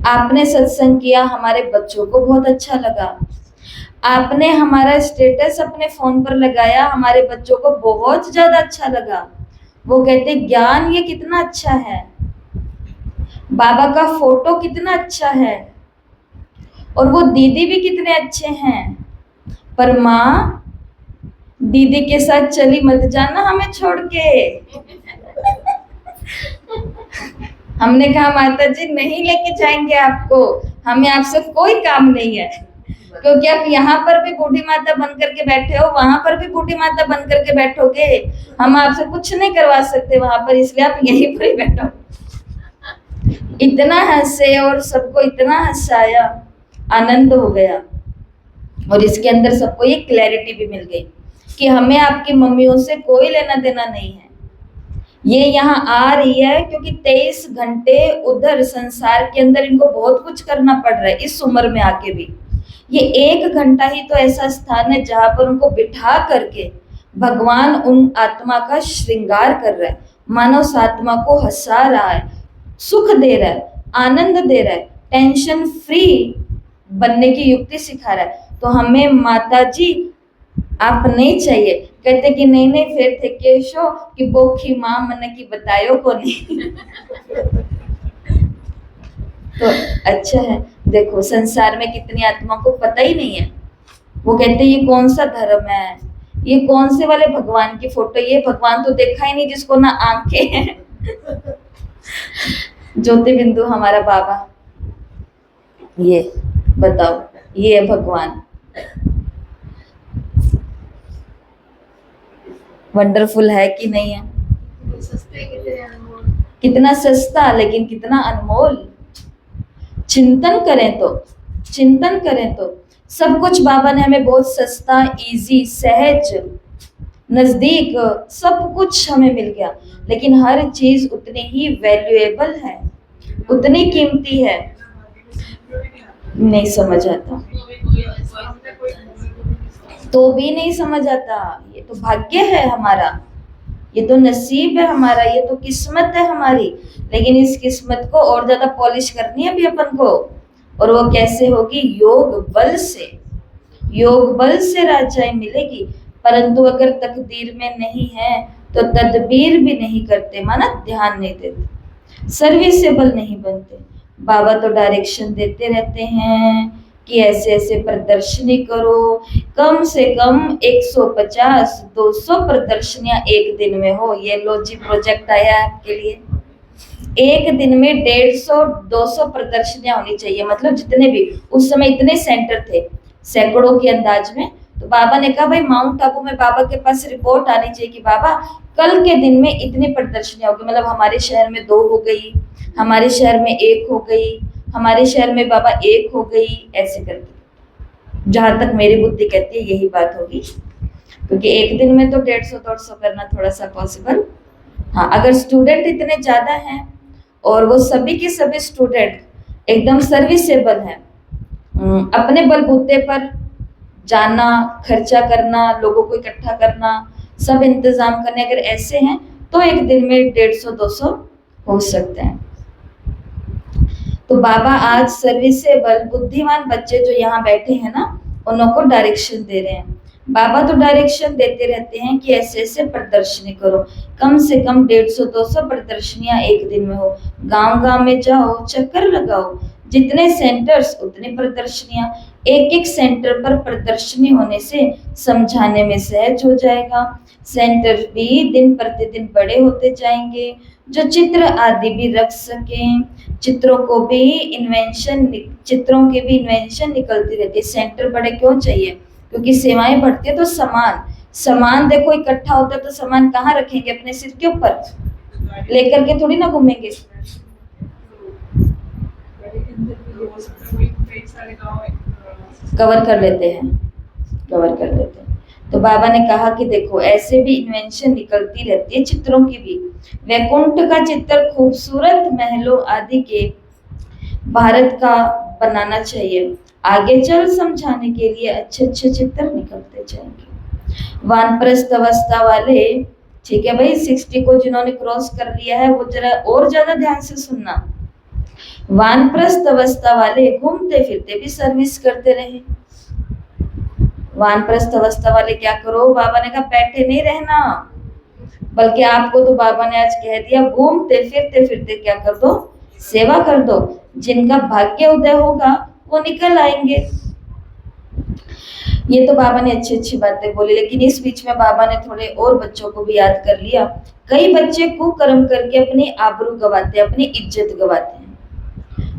आपने सत्संग किया, हमारे बच्चों को बहुत अच्छा लगा। आपने हमारा स्टेटस अपने फोन पर लगाया, हमारे बच्चों को बहुत ज्यादा अच्छा लगा। वो कहते ज्ञान ये कितना अच्छा है, बाबा का फोटो कितना अच्छा है, और वो दीदी भी कितने अच्छे हैं। पर माँ दीदी के साथ चली मत जाना हमें छोड़ के। हमने कहा माता जी नहीं लेके जाएंगे आपको, हमें आपसे कोई काम नहीं है। क्योंकि आप यहाँ पर भी बूढ़ी माता बन करके बैठे हो, वहां पर भी बूढ़ी माता बन करके बैठोगे। हम आपसे कुछ नहीं करवा सकते वहां पर, इसलिए आप यहीं पर ही बैठो। इतना हंसे और सबको इतना हंसाया, आनंद हो गया। और इसके अंदर सबको ये क्लैरिटी भी मिल गई कि हमें आपकी मम्मियों से कोई लेना देना नहीं है। ये यहाँ आ रही है क्योंकि 23 घंटे उधर संसार के अंदर इनको बहुत कुछ करना पड़ रहा है इस उम्र में आके भी। ये 1 घंटा ही तो ऐसा स्थान है जहां पर उनको बिठा करके भगवान उन आत्मा का श्रृंगार कर रहा है, मानव उस आत्मा को हंसा रहा है, सुख दे रहा है, आनंद दे रहा है, टेंशन फ्री बनने की युक्ति सिखा रहा है। तो हमें माता जी आप नहीं चाहिए। कहते कि नहीं नहीं फिर थे केशो कि बोखी माँ मन की बतायो को नहीं। तो अच्छा है, देखो संसार में कितनी आत्मा को पता ही नहीं है। वो कहते ये कौन सा धर्म है, ये कौन से वाले भगवान की फोटो, ये भगवान तो देखा ही नहीं जिसको ना आंखें हैं। ज्योति बिंदु हमारा बाबा, ये बताओ ये है भगवान। वंडरफुल है कि नहीं है? कितना सस्ता लेकिन कितना अनमोल। चिंतन करें तो सब कुछ बाबा ने हमें बहुत सस्ता, इजी, सहज, नजदीक सब कुछ हमें मिल गया। लेकिन हर चीज उतनी ही वैल्यूएबल है, उतनी कीमती है। नहीं समझ आता तो भी नहीं समझ आता। ये तो भाग्य है हमारा, ये तो नसीब है हमारा, ये तो किस्मत है हमारी। लेकिन इस किस्मत को और ज्यादा पॉलिश करनी है अभी अपन को। और वो कैसे होगी? योग बल से राजाई मिलेगी। परंतु अगर तकदीर में नहीं है तो तदबीर भी नहीं करते, माना ध्यान नहीं देते, सर्विसेबल नहीं बनते। बाबा तो डायरेक्शन देते रहते हैं कि ऐसे ऐसे प्रदर्शनी करो, कम से कम 150-200 प्रदर्शनियां एक दिन में हो। ये लो जी प्रोजेक्ट आया है आपके लिए। एक दिन में 150-200 प्रदर्शनियां होनी चाहिए। मतलब जितने भी उस समय इतने सेंटर थे, सैकड़ों के अंदाज में। तो बाबा ने कहा भाई माउंट आबू में बाबा के पास रिपोर्ट आनी चाहिए कि बाबा कल के दिन में इतनी प्रदर्शनियां होगी। मतलब हमारे शहर में 2 हो गई, हमारे शहर में 1 हो गई, हमारे शहर में बाबा 1 हो गई, ऐसे करके। जहां तक मेरी बुद्धि कहती है यही बात होगी, क्योंकि एक दिन में तो 150-200 करना थोड़ा सा पॉसिबल। हाँ, अगर स्टूडेंट इतने ज्यादा हैं और वो सभी के सभी स्टूडेंट एकदम सर्विसेबल हैं, अपने बलबूते पर जाना, खर्चा करना, लोगों को इकट्ठा करना, सब इंतजाम करने, अगर ऐसे हैं तो एक दिन में 150-200 हो सकते हैं। तो बाबा आज सर्विसेबल बुद्धिमान बच्चे जो यहाँ बैठे हैं ना, उनको डायरेक्शन दे रहे हैं। बाबा तो डायरेक्शन देते रहते हैं कि ऐसे ऐसे प्रदर्शनी करो, कम से कम 150-200 प्रदर्शनियां एक दिन में हो। गांव गांव में जाओ, चक्कर लगाओ, जितने सेंटर्स उतनी प्रदर्शनियां। एक एक सेंटर पर प्रदर्शनी होने से समझाने में सहज हो जाएगा। सेंटर भी दिन प्रतिदिन बड़े होते जाएंगे, जो चित्र आदि भी रख सकें। चित्रों के भी इन्वेंशन निकलती रहती है। सेंटर बड़े क्यों चाहिए? क्योंकि सेवाएं बढ़ती है तो सामान देखो इकट्ठा होता है तो सामान कहाँ रखेंगे? अपने सिर के ऊपर लेकर के थोड़ी ना घूमेंगे। कवर कर लेते हैं। तो बाबा ने कहा कि देखो ऐसे भी इन्वेंशन निकलती रहती है, चित्रों की भी। वैकुंठ का चित्र खूबसूरत महलों आदि के भारत का बनाना चाहिए। आगे चल समझाने के लिए अच्छे अच्छे चित्र निकलते जाएंगे। वानप्रस्थ अवस्था वाले, ठीक है भाई, 60 को जिन्होंने क्रॉस कर लिया है वो जरा और ज्यादा ध्यान से सुनना। वानप्रस्थ अवस्था वाले घूमते फिरते भी सर्विस करते रहे। वानप्रस्थ अवस्था वाले क्या करो? बाबा ने कहा बैठे नहीं रहना, बल्कि आपको तो बाबा ने आज कह दिया घूमते फिरते क्या कर दो? सेवा कर दो। जिनका भाग्य उदय होगा वो निकल आएंगे। ये तो बाबा ने अच्छी अच्छी बातें बोली, लेकिन इस बीच में बाबा ने थोड़े और बच्चों को भी याद कर लिया। कई बच्चे कुकर्म करके अपनी आबरू गवाते हैं, अपनी इज्जत गवाते हैं।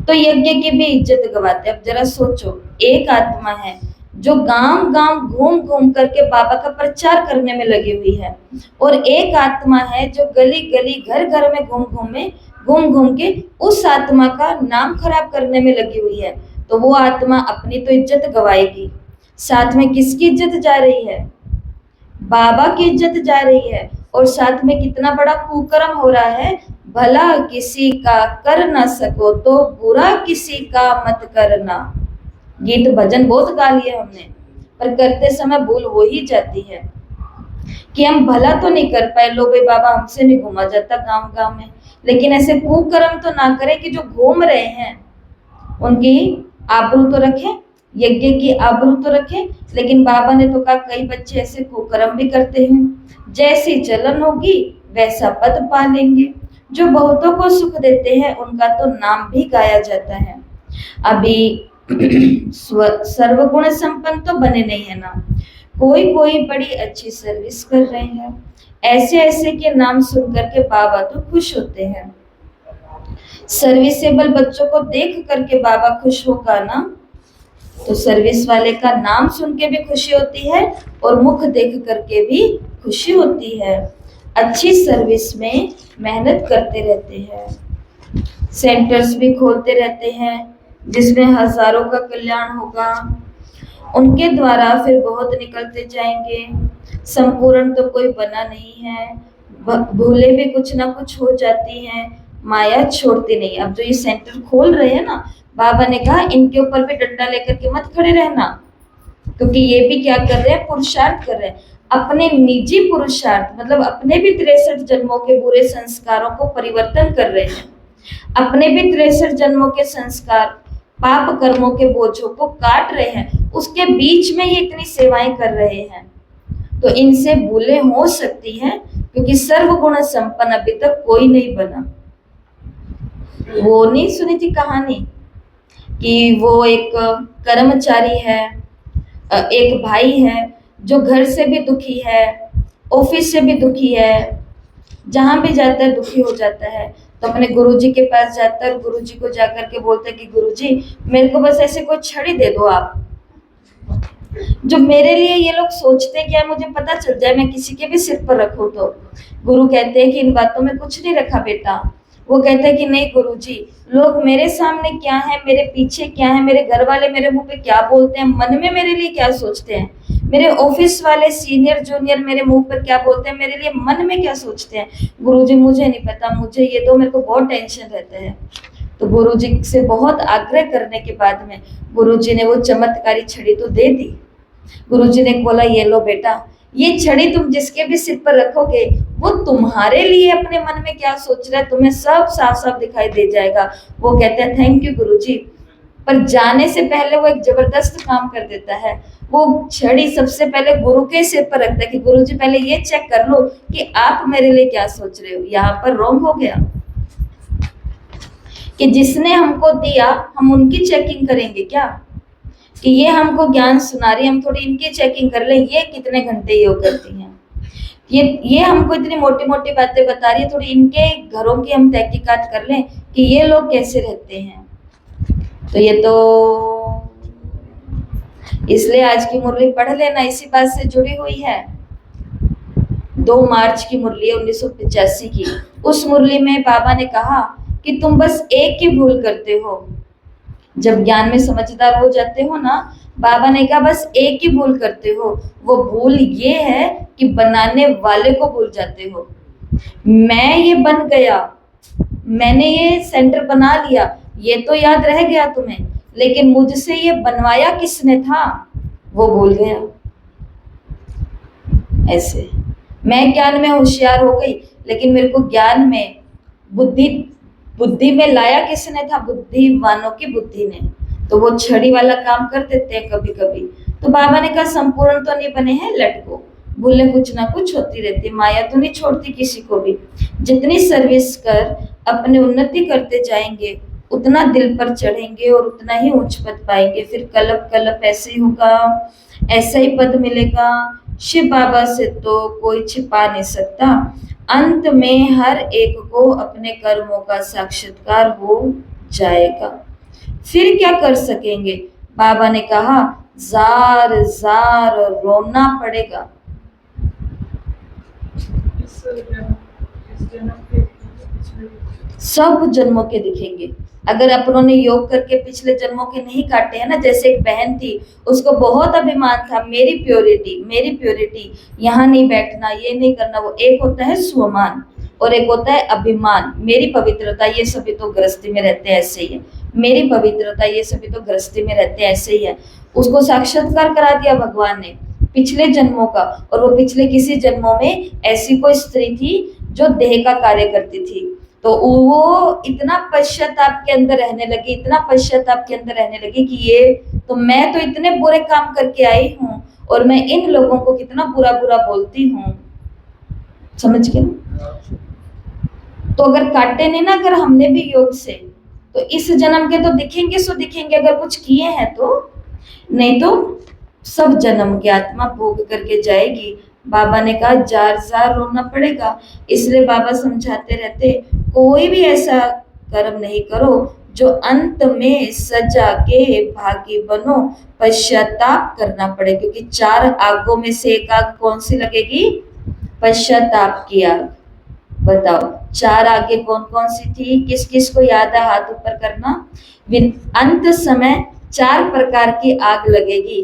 तो यज्ञ की भी इज्जत गवाते। अब जरा सोचो, एक आत्मा है जो गांव गांव घूम घूम करके बाबा का प्रचार करने में लगी हुई है, और एक आत्मा है जो गली गली घर घर में घूम घूम के उस आत्मा का नाम खराब करने में लगी हुई है। तो वो आत्मा अपनी तो इज्जत गवाएगी, साथ में किसकी इज्जत जा रही है? बाबा की इज्जत जा रही है। और साथ में कितना बड़ा कुकर्म हो रहा है, भला किसी का कर ना सको तो बुरा किसी का मत करना। गीत भजन बहुत गा लिए हमने, पर करते समय भूल हो ही जाती है कि हम भला तो नहीं कर पाए। लो भाई, बाबा हमसे नहीं घूमा जाता गांव गांव में, लेकिन ऐसे कुकर्म तो ना करें कि जो घूम रहे हैं उनकी आबरू तो रखें, यज्ञ की आबरू तो रखें। लेकिन बाबा ने तो कहा कई बच्चे ऐसे कुकर्म भी करते हैं, जैसी चलन होगी वैसा पद पा लेंगे। जो बहुतों को सुख देते हैं उनका तो नाम भी गाया जाता है। अभी सर्वगुण संपन्न तो बने नहीं है ना, कोई कोई बड़ी अच्छी सर्विस कर रहे हैं। ऐसे ऐसे के नाम सुन करके बाबा तो खुश होते हैं। सर्विसेबल बच्चों को देख करके बाबा खुश होगा ना, तो सर्विस वाले का नाम सुन के भी खुशी होती है और मुख देख करके भी खुशी होती है। अच्छी सर्विस में मेहनत करते रहते हैं, सेंटर्स भी खोलते रहते हैं जिसमें हजारों का कल्याण होगा। उनके द्वारा फिर बहुत निकलते जाएंगे। संपूर्ण तो कोई बना नहीं है, भूले भी कुछ ना कुछ हो जाती हैं, माया छोड़ती नहीं। अब जो ये सेंटर खोल रहे हैं ना, बाबा ने कहा इनके ऊपर भी डंडा लेकर के मत खड़े रहना, क्योंकि ये भी क्या कर रहे हैं, पुरुषार्थ कर रहे हैं। अपने निजी पुरुषार्थ मतलब अपने भी 63 जन्मों के बुरे संस्कारों को परिवर्तन कर रहे हैं, अपने भी 63 जन्मों के संस्कार पाप कर्मों के बोझों को काट रहे हैं। उसके बीच में ये इतनी सेवाएं कर रहे हैं, तो इनसे भूलें हो सकती हैं, क्योंकि सर्वगुण संपन्न अभी तक कोई नहीं बना। वो नहीं सुनी थी कहानी कि वो एक कर्मचारी है, एक भाई है जो घर से भी दुखी है, ऑफिस से भी दुखी है, जहां भी जाता है दुखी हो जाता है। तो अपने गुरुजी के पास जाता है, गुरुजी को जाकर के बोलता है कि गुरुजी मेरे को बस ऐसे कोई छड़ी दे दो आप, जो मेरे लिए ये लोग सोचते क्या मुझे पता चल जाए, मैं किसी के भी सिर पर रखूं। तो गुरु कहते हैं कि इन बातों में कुछ नहीं रखा बेटा। वो कहता है कि नहीं गुरुजी, लोग मेरे सामने क्या है, मेरे पीछे क्या है, मेरे घर वाले मेरे मुंह पे क्या बोलते हैं, मन में मेरे लिए क्या सोचते हैं, मेरे ऑफिस वाले सीनियर जूनियर मेरे मुंह पर क्या बोलते हैं, मेरे लिए मन में क्या सोचते हैं। गुरुजी मुझे नहीं पता, मुझे ये दो, मेरे को बहुत टेंशन रहता है। तो गुरुजी से बहुत आग्रह करने के बाद में गुरुजी ने वो चमत्कारी छड़ी तो दे दी। गुरुजी ने बोला ये लो बेटा, ये छड़ी तुम जिसके भी सिर पर रखोगे वो तुम्हारे लिए अपने मन में क्या सोच रहा है तुम्हें सब साफ साफ दिखाई दे जाएगा। वो कहते हैं थैंक यू गुरुजी। पर जाने से पहले वो एक जबरदस्त काम कर देता है, वो छड़ी सबसे पहले गुरु के सिर पर रखता है कि गुरुजी पहले ये चेक कर लो कि आप मेरे लिए क्या सोच रहे हो। यहाँ पर रॉन्ग हो गया कि जिसने हमको दिया हम उनकी चेकिंग करेंगे क्या, कि ये हमको ज्ञान सुना रही, हम थोड़ी इनकी चेकिंग कर ले, ये कितने घंटे योग करती हैं, ये हमको इतनी मोटी मोटी बातें बता रही है, थोड़ी इनके घरों की हम तहकीकात कर लें कि ये लोग कैसे रहते हैं। तो ये तो इसलिए आज की मुरली पढ़ लेना, इसी बात से जुड़ी हुई है। 2 मार्च की मुरली है 1985 की। उस मुरली में बाबा ने कहा कि तुम बस एक ही भूल करते हो। जब ज्ञान में समझदार हो जाते हो ना, बाबा ने कहा बस एक ही भूल करते हो, वो भूल ये है कि बनाने वाले को भूल जाते हो। मैं ये बन गया, मैंने ये सेंटर बना लिया, ये तो याद रह गया तुम्हें, लेकिन मुझसे ये बनवाया किसने था वो भूल गया। ऐसे मैं ज्ञान में होशियार हो गई, लेकिन मेरे को ज्ञान में बुद्धि में लाया किसने था, बुद्धिवानों की बुद्धि ने। तो वो छड़ी वाला काम कर देते हैं कभी कभी। तो बाबा ने कहा संपूर्ण तो नहीं बने हैं, लेट गो, भूले कुछ ना कुछ होती रहती, माया तो नहीं छोड़ती किसी को भी। जितनी सर्विस कर अपनी उन्नति करते जाएंगे उतना दिल पर चढ़ेंगे और उतना ही ऊंच पद पाएंगे। फिर कलप कलप ऐसे ही होगा, ऐसा ही पद मिलेगा। शिव बाबा से तो कोई छिपा नहीं सकता। अंत में हर एक को अपने कर्मों का साक्षात्कार हो जाएगा। फिर क्या कर सकेंगे? बाबा ने कहा जार जार रोना पड़ेगा। सब जन्मों के दिखेंगे। अगर अपनों ने योग करके पिछले जन्मों के नहीं काटे हैं ना, जैसे एक बहन थी, उसको बहुत अभिमान था, मेरी प्योरिटी, यहाँ नहीं बैठना, ये नहीं करना। वो एक होता है स्वमान और एक होता है अभिमान। मेरी पवित्रता, ये सभी तो गृहस्थी में रहते हैं ऐसे ही है। मेरी पवित्रता, ये सभी तो गृहस्थी में रहते हैं ऐसे ही है। उसको साक्षात्कार करा दिया भगवान ने पिछले जन्मों का, और वो पिछले किसी जन्मों में ऐसी कोई स्त्री थी जो देह का कार्य करती थी। तो वो इतना पश्चाताप के अंदर रहने लगी, इतना पश्चाताप के अंदर रहने लगी कि ये तो मैं तो इतने बुरे काम करके आई हूँ और मैं इन लोगों को कितना बुरा बुरा बोलती हूँ। समझ गए ना? तो अगर काटे नहीं ना अगर हमने भी योग से, तो इस जन्म के तो दिखेंगे सो दिखेंगे अगर कुछ किए हैं तो, नहीं तो सब जन्म की आत्मा भोग करके जाएगी। बाबा ने कहा जार जार रोना पड़ेगा। इसलिए बाबा समझाते रहते, कोई भी ऐसा कर्म नहीं करो जो अंत में सजा के भागी बनो, पश्चाताप करना पड़े। क्योंकि 4 आगों में से एक आग कौन सी लगेगी? पश्चाताप की आग। बताओ 4 आगे कौन कौन सी थी? किस किस को याद है? हाथ ऊपर करना। अंत समय 4 प्रकार की आग लगेगी।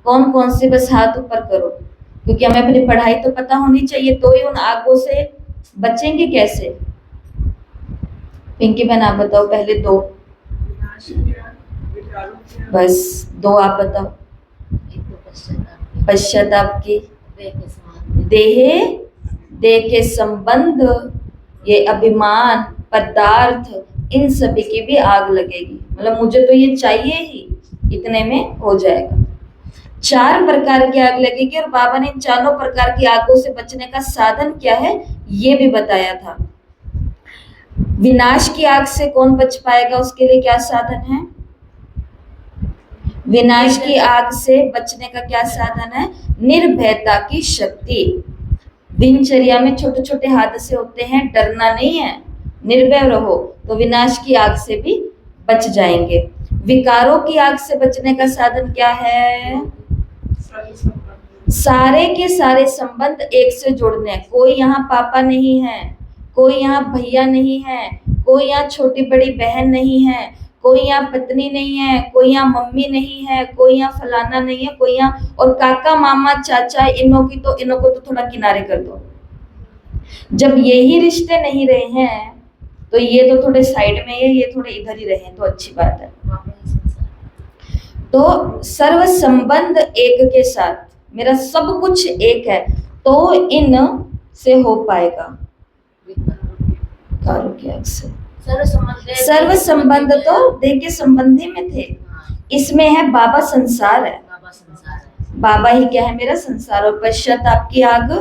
कौन कौन सी? बस हाथ ऊपर करो, क्योंकि हमें अपनी पढ़ाई तो पता होनी चाहिए, तो ही उन आगों से बचेंगे कैसे? पिंकी बहन आप बताओ पहले 2, बस 2 आप बताओ। एक तो पश्चाताप, पश्चाताप की, देह के समान, देह के संबंध, ये अभिमान, पदार्थ, इन सभी की भी आग लगेगी। मतलब मुझे तो ये चाहिए ही, इतने में हो जाएगा। 4 प्रकार की आग लगेगी और बाबा ने इन 4 प्रकार की आगों से बचने का साधन क्या है ये भी बताया था। विनाश की आग से कौन बच पाएगा? उसके लिए क्या साधन है? विनाश की आग से बचने का क्या साधन है? निर्भयता की शक्ति। दिनचर्या में छोटे छोटे हादसे होते हैं, डरना नहीं है, निर्भय रहो, तो विनाश की आग से भी बच जाएंगे। विकारों की आग से बचने का साधन क्या है? सारे के सारे संबंध एक से जुड़ने। कोई यहाँ पापा नहीं है, कोई यहाँ भैया नहीं है, कोई यहाँ छोटी बड़ी बहन नहीं है, कोई यहाँ पत्नी नहीं है, कोई यहाँ मम्मी नहीं है, कोई यहाँ फलाना नहीं है, कोई यहाँ, और काका मामा चाचा इनों को तो थोड़ा किनारे कर दो। जब यही रिश्ते नहीं रहे हैं तो ये तो थोड़े साइड में है, ये थोड़े इधर ही रहे तो अच्छी बात है। तो सर्व संबंध एक के साथ, मेरा सब कुछ एक है, तो इन से हो पाएगा। कारों की आग से सर्व संबंध तो देखिए संबंधी में थे, इसमें है बाबा संसार है, बाबा ही क्या है? मेरा संसार। और पश्चाताप की आग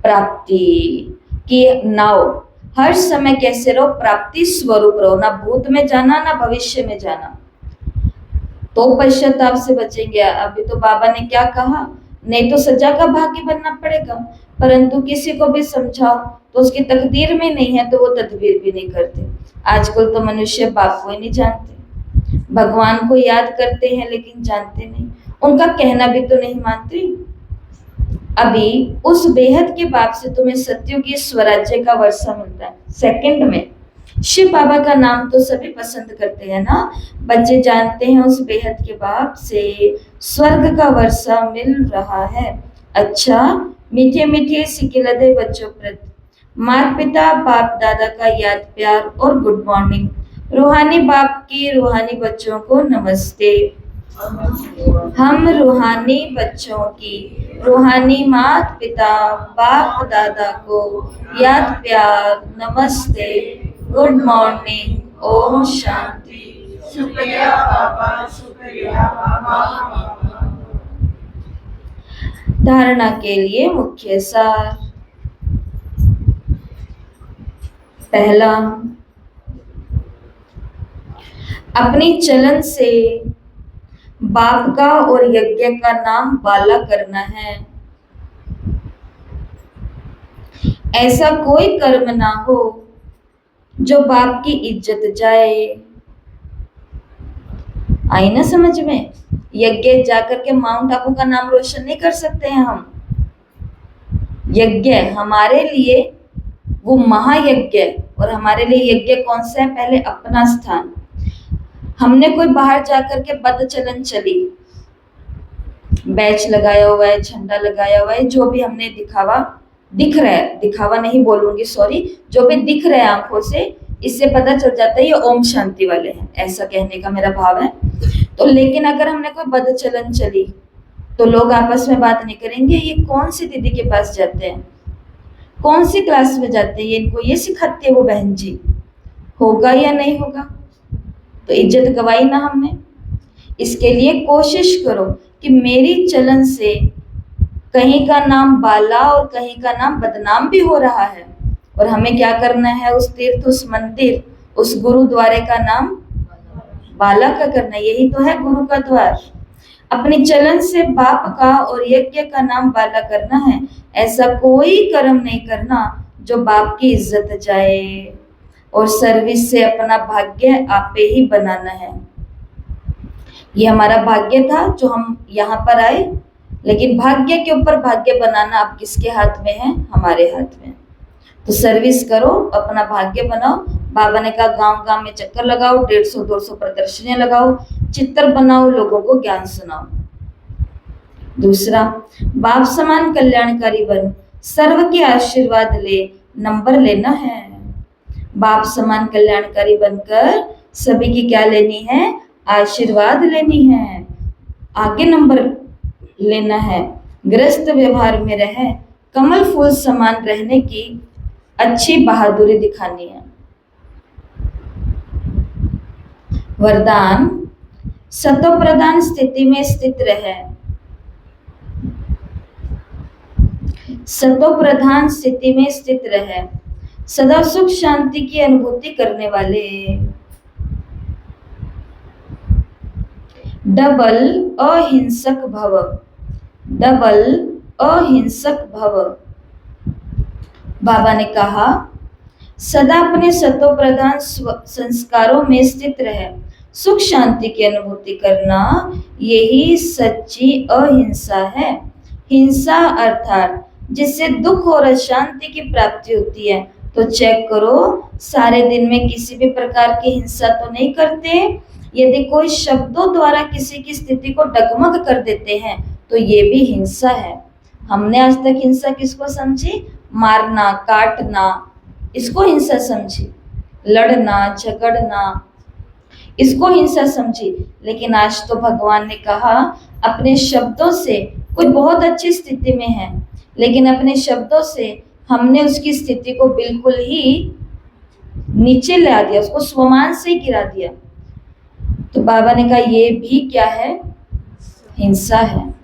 प्राप्ति की नाव। हर समय कैसे रहो? प्राप्ति स्वरूप रहो, ना भूत में जाना ना भविष्य में जाना, तो पश्चाताप से बचेंगे। अभी तो बाबा ने क्या कहा? नहीं तो सजा का भागी बनना पड़ेगा, परंतु किसी को भी समझाओ तो उसकी तकदीर में नहीं है तो वो तदबीर भी नहीं करते। आजकल तो मनुष्य बाप को ही नहीं जानते, भगवान को याद करते हैं लेकिन जानते नहीं, उनका कहना भी तो नहीं मानते। अभी उस बेहद के बाप से तुम्हें सत्युगी स्वराज्य का वर्षा मिलता है सेकंड में। शिव बाबा का नाम तो सभी पसंद करते हैं ना, बच्चे जानते हैं उस बेहद के बाप से स्वर्ग का वर्षा मिल रहा है। अच्छा, मीठे मीठे सिकिलदे बच्चों प्रति माता पिता बाप दादा का याद प्यार और गुड मॉर्निंग। रूहानी बाप की रूहानी बच्चों को नमस्ते। हम रूहानी बच्चों की रूहानी माता पिता बाप दादा को याद प्यार नमस्ते, गुड मॉर्निंग, ओम शांति। शुक्रिया बाबा, शुक्रिया बाबा। धारणा के लिए मुख्य सार। पहला, अपनी चलन से बाप का और यज्ञ का नाम बाला करना है। ऐसा कोई कर्म ना हो जो बाप की इज्जत जाए। आई ना समझ में? यज्ञ जाकर के माउंट आबू का नाम रोशन नहीं कर सकते हैं हम। यज्ञ हमारे लिए वो महायज्ञ, और हमारे लिए यज्ञ कौन सा है? पहले अपना स्थान। हमने कोई बाहर जाकर के बद चलन चली, बैच लगाया हुआ है, झंडा लगाया हुआ है, जो भी हमने दिखावा दिख रहा है, दिखावा नहीं बोलूंगी सॉरी, जो भी दिख रहा है आंखों से, इससे पता चल जाता है ये ओम शांति वाले हैं, ऐसा कहने का मेरा भाव है। तो लेकिन अगर हमने कोई बद चलन चली तो लोग आपस में बात नहीं करेंगे, ये कौन सी दीदी के पास जाते हैं, कौन सी क्लास में जाते हैं, इनको ये सिखाती है वो बहन जी, होगा या नहीं होगा? तो इज्जत गवाई ना हमने। इसके लिए कोशिश करो कि मेरी चलन से कहीं का नाम बाला और कहीं का नाम बदनाम भी हो रहा है, और हमें क्या करना है? उस तीर्थ, उस मंदिर, उस गुरुद्वारे का नाम बाला का करना। यही तो है गुरु का द्वार। अपनी चलन से बाप का और यज्ञ का नाम बाला करना है। ऐसा कोई कर्म नहीं करना जो बाप की इज्जत जाए, और सर्विस से अपना भाग्य आपे ही बनाना है। ये हमारा भाग्य था जो हम यहाँ पर आए, लेकिन भाग्य के ऊपर भाग्य बनाना अब किसके हाथ में है? हमारे हाथ में। तो सर्विस करो, अपना भाग्य बनाओ। बाबा ने कहा गांव गांव में चक्कर लगाओ, 150-200 प्रदर्शनियां लगाओ, चित्र बनाओ, लोगों को ज्ञान सुनाओ। दूसरा, बाप समान कल्याणकारी बन, सर्व के आशीर्वाद ले, नंबर लेना है। बाप समान कल्याणकारी बनकर सभी की क्या लेनी है? आशीर्वाद लेनी है, आगे नंबर लेना है। ग्रस्त व्यवहार में रहे, कमल फूल समान रहने की अच्छी बहादुरी दिखानी है। वरदान, सतो प्रधान स्थिति में स्थित रहे। सतो प्रधान स्थिति में स्थित रहे, सदा सुख शांति की अनुभूति करने वाले। डबल अहिंसक भव, डबल अहिंसक भव। बाबा ने कहा सदा अपने सतो प्रधान संस्कारों में स्थित रहे, सुख शांति की अनुभूति करना, यही सच्ची अहिंसा है। हिंसा अर्थात जिससे दुख और अशांति की प्राप्ति होती है। तो चेक करो, सारे दिन में किसी भी प्रकार की हिंसा तो नहीं करते। यदि कोई शब्दों द्वारा किसी की स्थिति को डगमग कर देते हैं तो ये भी हिंसा है। हमने आज तक हिंसा किसको समझी? मारना, काटना, इसको हिंसा समझी। लड़ना, झगड़ना, इसको हिंसा समझी। लेकिन आज तो भगवान ने कहा अपने शब्दों से, कोई बहुत अच्छी स्थिति में है लेकिन अपने शब्दों से हमने उसकी स्थिति को बिल्कुल ही नीचे ला दिया, उसको स्वमान से ही गिरा दिया। तो बाबा ने कहा ये भी क्या है? हिंसा है।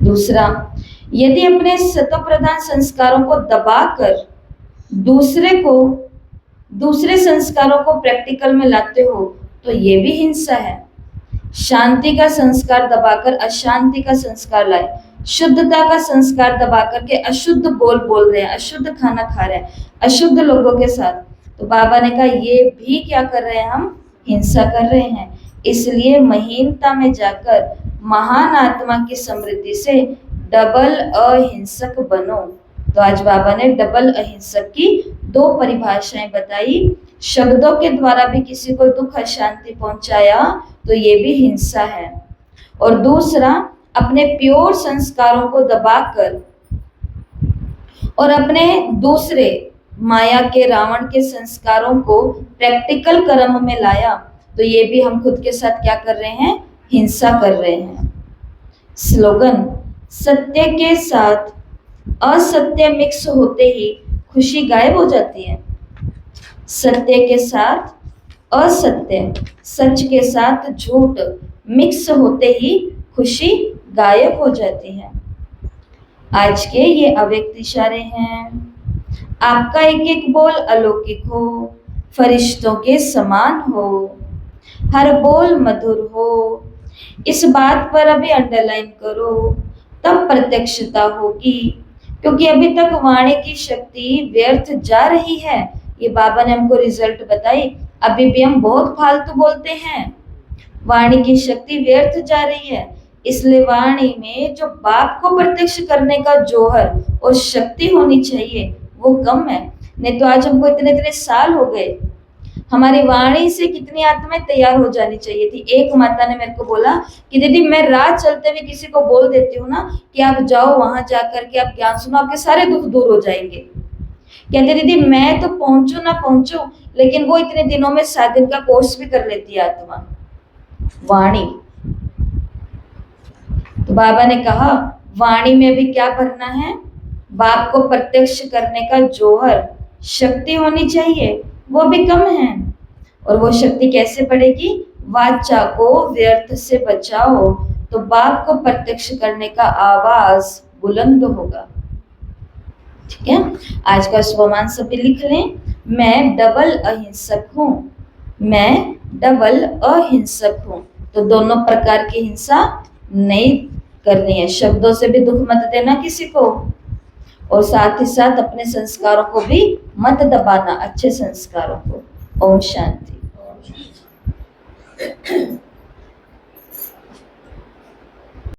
दूसरा, यदि अपने सतोप्रधान संस्कारों को दबाकर दूसरे संस्कारों को प्रैक्टिकल में लाते हो तो ये भी हिंसा है। शांति का संस्कार दबाकर अशांति का संस्कार लाए, शुद्धता का संस्कार दबाकर के अशुद्ध बोल रहे हैं, अशुद्ध खाना खा रहे हैं, अशुद्ध लोगों के साथ। तो बाबा ने कहा ये भी क्या कर रहे हैं? हम हिंसा कर रहे हैं। इसलिए महीनता में जाकर महान आत्मा की समृद्धि से डबल अहिंसक बनो। तो आज बाबा ने डबल अहिंसक की 2 परिभाषाएं बताई। शब्दों के द्वारा भी किसी को दुख अशांति पहुंचाया तो ये भी हिंसा है। और दूसरा, अपने प्योर संस्कारों को दबाकर और अपने दूसरे माया के रावण के संस्कारों को प्रैक्टिकल कर्म में लाया तो ये भी हम खुद के साथ क्या कर रहे हैं? हिंसा कर रहे हैं। स्लोगन, सत्य के साथ असत्य मिक्स होते ही खुशी गायब हो जाती है। सत्य के साथ असत्य, सच के साथ झूठ मिक्स होते ही खुशी गायब हो जाती है। आज के ये अव्यक्त इशारे हैं। आपका एक एक बोल अलौकिक हो, फरिश्तों के समान हो, हर बोल मधुर हो। इस बात पर अभी अंडरलाइन करो, तब प्रत्यक्षता होगी। क्योंकि अभी तक वाणी की शक्ति व्यर्थ जा रही है। ये बाबा ने हमको रिजल्ट बताई। अभी भी हम बहुत फालतू बोलते हैं, वाणी की शक्ति व्यर्थ जा रही है। इसलिए वाणी में जो बाप को प्रत्यक्ष करने का जौहर और शक्ति होनी चाहिए वो कम है। नहीं तो आज हमको इतने इतने साल हो गए, हमारी वाणी से कितनी आत्माएं तैयार हो जानी चाहिए थी। एक माता ने मेरे को बोला कि दीदी मैं राह चलते हुए किसी को बोल देती हूँ ना कि आप जाओ वहां जाकर के आप ज्ञान सुनो, आपके सारे दुख दूर हो जाएंगे। कहते दीदी मैं तो पहुंचू ना पहुंचू, लेकिन वो इतने दिनों में 7 दिन का कोर्स भी कर लेती है आत्मा। वाणी, तो बाबा ने कहा वाणी में भी क्या भरना है, बाप को प्रत्यक्ष करने का जौहर शक्ति होनी चाहिए, वो भी कम है। और वो शक्ति कैसे बढ़ेगी, वाचा को व्यर्थ से बचाओ तो बाप को प्रत्यक्ष करने का आवाज बुलंद होगा। ठीक है, आज का स्वमान सभी लिख लें। मैं डबल अहिंसक हूं, मैं डबल अहिंसक हूं। तो दोनों प्रकार की हिंसा नहीं करनी है। शब्दों से भी दुख मत देना किसी को, और साथ ही साथ अपने संस्कारों को भी मत दबाना, अच्छे संस्कारों को। ओम शांति।